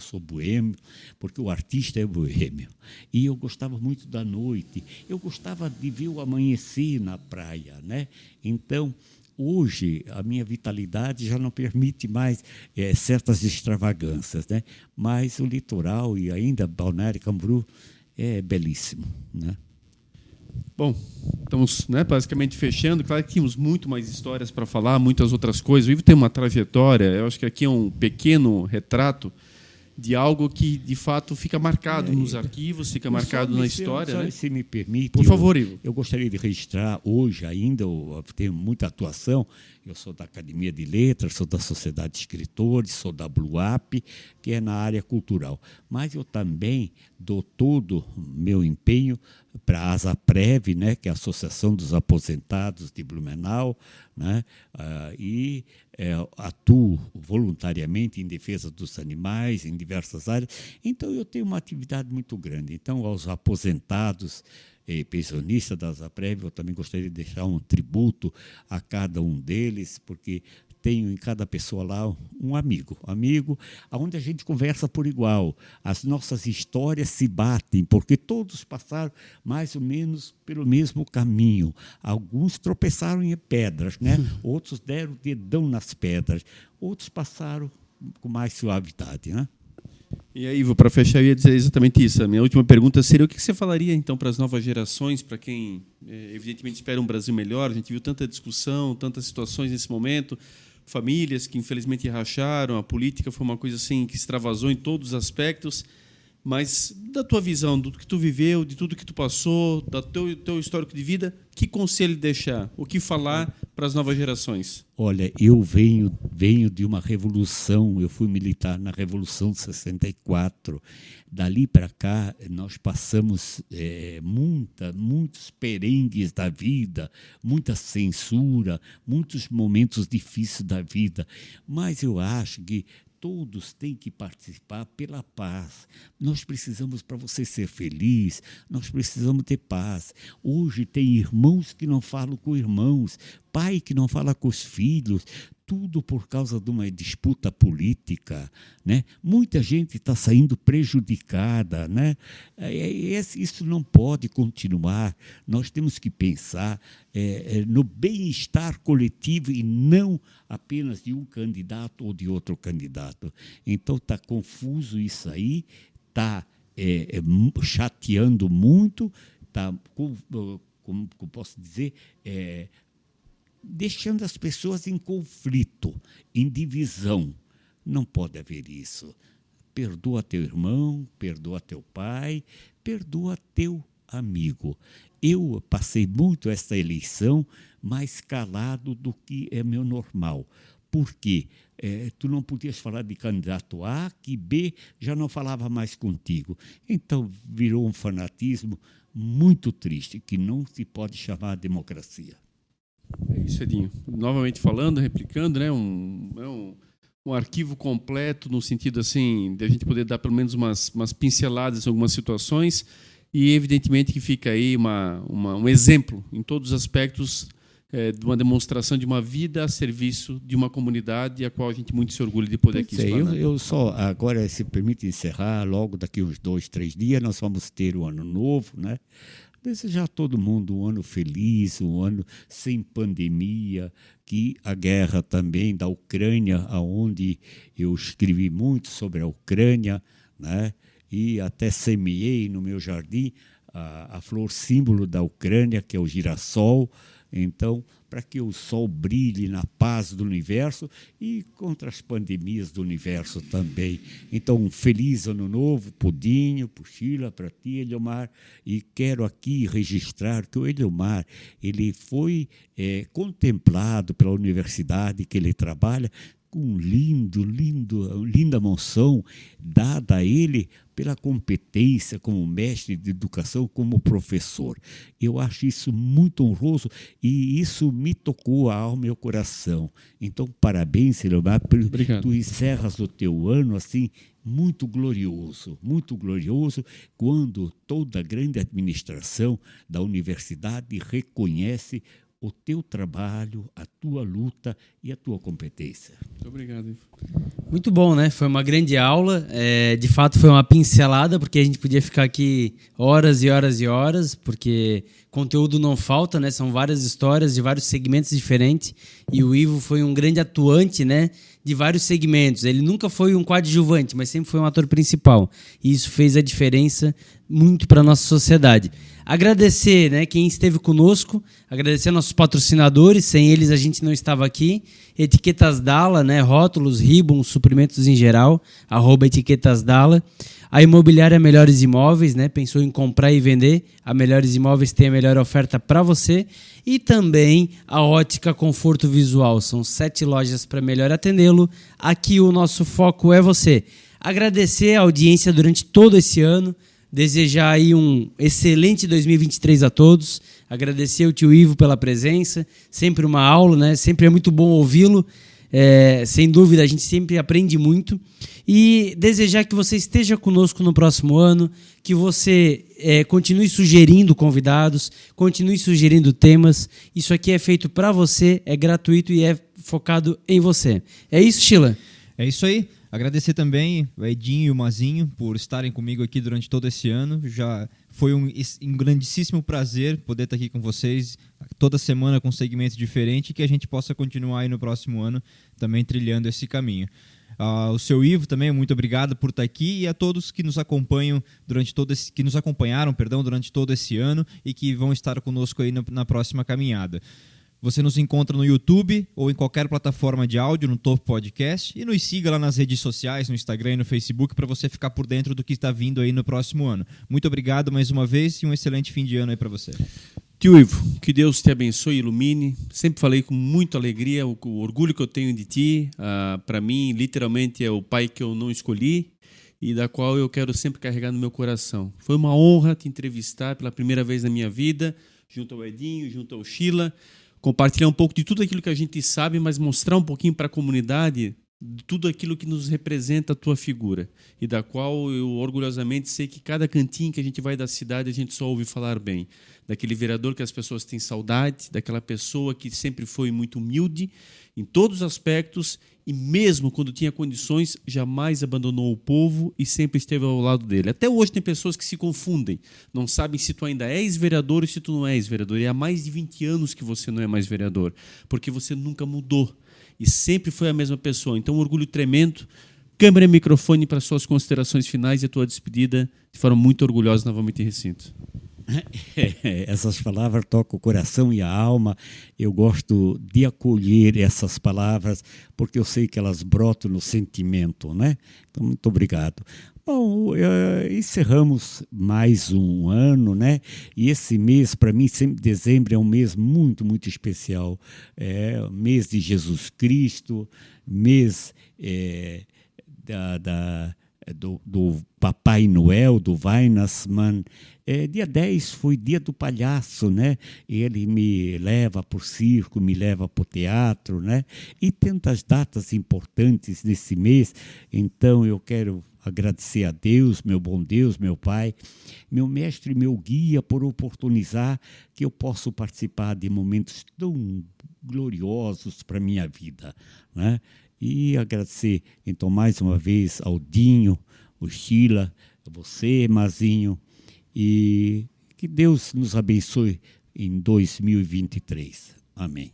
sou boêmio, porque o artista é boêmio, e eu gostava muito da noite, eu gostava de ver o amanhecer na praia, né? Então, hoje, a minha vitalidade já não permite mais certas extravagâncias, né? Mas o litoral e ainda Balneário Camboriú é belíssimo, né? Bom, estamos, né, basicamente fechando. Claro que tínhamos muito mais histórias para falar, muitas outras coisas. O Ivo tem uma trajetória, eu acho que aqui é um pequeno retrato de algo que, de fato, fica marcado nos arquivos, fica marcado na história. Né? Se me permite, por favor, Ivo. Eu gostaria de registrar hoje ainda, eu tenho muita atuação, eu sou da Academia de Letras, sou da Sociedade de Escritores, sou da Bluap, que é na área cultural. Mas eu também dou todo o meu empenho para a ASAPREV, né, que é a Associação dos Aposentados de Blumenau, né, e atuo voluntariamente em defesa dos animais, em diversas áreas. Então, eu tenho uma atividade muito grande. Então, aos aposentados e pensionistas da ASAPREV, eu também gostaria de deixar um tributo a cada um deles, porque tenho em cada pessoa lá um amigo, onde a gente conversa por igual. As nossas histórias se batem, porque todos passaram mais ou menos pelo mesmo caminho. Alguns tropeçaram em pedras, né? Outros deram o dedão nas pedras, outros passaram com mais suavidade, né? E aí, Ivo, para fechar, eu ia dizer exatamente isso. A minha última pergunta seria o que você falaria, então, para as novas gerações, para quem, evidentemente, espera um Brasil melhor. A gente viu tanta discussão, tantas situações nesse momento, famílias que, infelizmente, racharam, a política foi uma coisa assim que extravasou em todos os aspectos. Mas, da tua visão, do que tu viveu, de tudo que tu passou, do teu histórico de vida, que conselho deixar? O que falar para as novas gerações? Olha, eu venho de uma revolução, eu fui militar na Revolução de 64. Dali para cá, nós passamos muitos perengues da vida, muita censura, muitos momentos difíceis da vida. Mas eu acho que todos têm que participar pela paz. Nós precisamos, para você ser feliz, nós precisamos ter paz. Hoje tem irmãos que não falam com irmãos, pai que não fala com os filhos, tudo por causa de uma disputa política, né? Muita gente está saindo prejudicada, né? Isso não pode continuar. Nós temos que pensar no bem-estar coletivo e não apenas de um candidato ou de outro candidato. Então está confuso isso aí, está chateando muito, está, como posso dizer, deixando as pessoas em conflito, em divisão. Não pode haver isso. Perdoa teu irmão, perdoa teu pai, perdoa teu amigo. Eu passei muito esta eleição mais calado do que é meu normal. Por quê? Tu não podias falar de candidato A, que B já não falava mais contigo. Então, virou um fanatismo muito triste, que não se pode chamar de democracia. É isso, Edinho. Novamente falando, replicando, né? Um arquivo completo no sentido assim de a gente poder dar pelo menos umas pinceladas em algumas situações e evidentemente que fica aí um exemplo em todos os aspectos de uma demonstração de uma vida a serviço de uma comunidade a qual a gente muito se orgulha de poder aqui explanar. Eu só agora, se permite encerrar, logo daqui uns 2, 3 dias nós vamos ter o ano novo, né? Desejar a todo mundo um ano feliz, um ano sem pandemia, que a guerra também da Ucrânia, onde eu escrevi muito sobre a Ucrânia, né? E até semeei no meu jardim a flor símbolo da Ucrânia, que é o girassol. Então, para que o sol brilhe na paz do universo e contra as pandemias do universo também. Então, um feliz ano novo, Pudinho, para Sheila, para ti, Eliomar. E quero aqui registrar que o Eliomar ele foi contemplado pela universidade que ele trabalha com linda menção dada a ele pela competência como mestre de educação, como professor. Eu acho isso muito honroso e isso me tocou a alma e o coração. Então, parabéns, Eliomar. Tu encerras o teu ano assim muito glorioso, quando toda a grande administração da universidade reconhece o teu trabalho, a tua luta e a tua competência. Muito obrigado, Ivo. Muito bom, né? Foi uma grande aula. De fato, foi uma pincelada, porque a gente podia ficar aqui horas e horas e horas, porque conteúdo não falta, né? São várias histórias de vários segmentos diferentes. E o Ivo foi um grande atuante, né? De vários segmentos. Ele nunca foi um coadjuvante, mas sempre foi um ator principal. E isso fez a diferença muito para a nossa sociedade. Agradecer, né, quem esteve conosco, agradecer nossos patrocinadores, sem eles a gente não estava aqui. Etiquetas Dala, né, rótulos, ribbons, suprimentos em geral, @etiquetasdala. A Imobiliária Melhores Imóveis, né, pensou em comprar e vender, a Melhores Imóveis tem a melhor oferta para você. E também a Ótica Conforto Visual, são 7 lojas para melhor atendê-lo. Aqui o nosso foco é você. Agradecer a audiência durante todo esse ano, desejar aí um excelente 2023 a todos, agradecer ao tio Ivo pela presença, sempre uma aula, né? Sempre é muito bom ouvi-lo, sem dúvida a gente sempre aprende muito, e desejar que você esteja conosco no próximo ano, que você continue sugerindo convidados, continue sugerindo temas. Isso aqui é feito para você, é gratuito e é focado em você. É isso, Sheila? É isso aí. Agradecer também o Edinho e o Mazinho por estarem comigo aqui durante todo esse ano. Já foi um grandíssimo prazer poder estar aqui com vocês toda semana com um segmento diferente e que a gente possa continuar aí no próximo ano também trilhando esse caminho. O seu Ivo também, muito obrigado por estar aqui, e a todos que nos acompanham que nos acompanharam durante todo esse ano e que vão estar conosco aí na próxima caminhada. Você nos encontra no YouTube ou em qualquer plataforma de áudio, no Topo Podcast, e nos siga lá nas redes sociais, no Instagram e no Facebook, para você ficar por dentro do que está vindo aí no próximo ano. Muito obrigado mais uma vez e um excelente fim de ano aí para você. Tio Ivo, que Deus te abençoe e ilumine. Sempre falei com muita alegria o orgulho que eu tenho de ti. Para mim, literalmente, é o pai que eu não escolhi e da qual eu quero sempre carregar no meu coração. Foi uma honra te entrevistar pela primeira vez na minha vida, junto ao Edinho, junto ao Sheila, compartilhar um pouco de tudo aquilo que a gente sabe, mas mostrar um pouquinho para a comunidade de tudo aquilo que nos representa a tua figura e da qual eu orgulhosamente sei que cada cantinho que a gente vai da cidade a gente só ouve falar bem. Daquele vereador que as pessoas têm saudade, daquela pessoa que sempre foi muito humilde em todos os aspectos e mesmo quando tinha condições jamais abandonou o povo e sempre esteve ao lado dele. Até hoje tem pessoas que se confundem, não sabem se tu ainda és vereador ou se tu não és vereador. E há mais de 20 anos que você não é mais vereador, porque você nunca mudou. E sempre foi a mesma pessoa. Então, um orgulho tremendo. Câmara e microfone para suas considerações finais e a tua despedida de forma muito orgulhosa novamente em recinto. Essas palavras tocam o coração e a alma. Eu gosto de acolher essas palavras porque eu sei que elas brotam no sentimento, né? Então, muito obrigado. Bom, encerramos mais um ano, né? E esse mês, para mim, sempre dezembro é um mês muito, muito especial. É o mês de Jesus Cristo, mês do Papai Noel, do Weihnachtsmann. Dia 10 foi dia do palhaço, né? Ele me leva para o circo, me leva para o teatro, né? E tantas datas importantes nesse mês. Então, eu quero agradecer a Deus, meu bom Deus, meu Pai, meu mestre, meu guia, por oportunizar que eu possa participar de momentos tão gloriosos para a minha vida, né? E agradecer, então, mais uma vez ao Dinho, o Sheila, a você, Mazinho, e que Deus nos abençoe em 2023. Amém.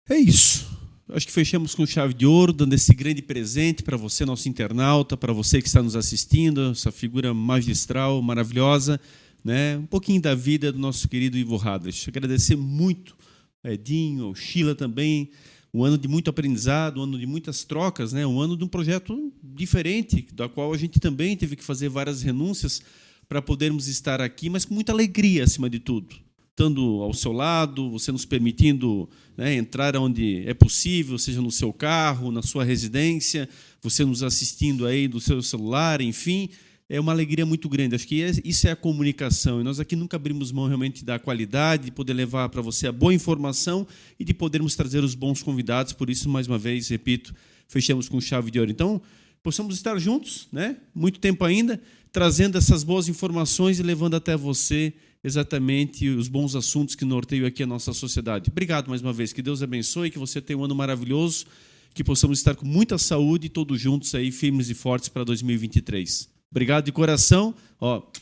É isso. Acho que fechamos com chave de ouro, dando esse grande presente para você, nosso internauta, para você que está nos assistindo, essa figura magistral, maravilhosa, né? Um pouquinho da vida do nosso querido Ivo Radrich. Agradecer muito a Edinho, ao Sheila também. Um ano de muito aprendizado, um ano de muitas trocas, né? Um ano de um projeto diferente, da qual a gente também teve que fazer várias renúncias para podermos estar aqui, mas com muita alegria, acima de tudo. Estando ao seu lado, você nos permitindo, né, entrar onde é possível, seja no seu carro, na sua residência, você nos assistindo aí do seu celular, enfim, é uma alegria muito grande. Acho que isso é a comunicação. E nós aqui nunca abrimos mão realmente da qualidade, de poder levar para você a boa informação e de podermos trazer os bons convidados. Por isso, mais uma vez, repito, fechamos com chave de ouro. Então, possamos estar juntos, né? Muito tempo ainda, trazendo essas boas informações e levando até você exatamente os bons assuntos que norteiam aqui a nossa sociedade. Obrigado mais uma vez. Que Deus abençoe, que você tenha um ano maravilhoso, que possamos estar com muita saúde e todos juntos aí, firmes e fortes para 2023. Obrigado de coração.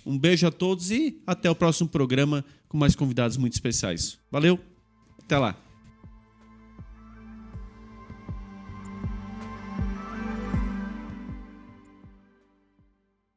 Um beijo a todos e até o próximo programa com mais convidados muito especiais. Valeu, até lá.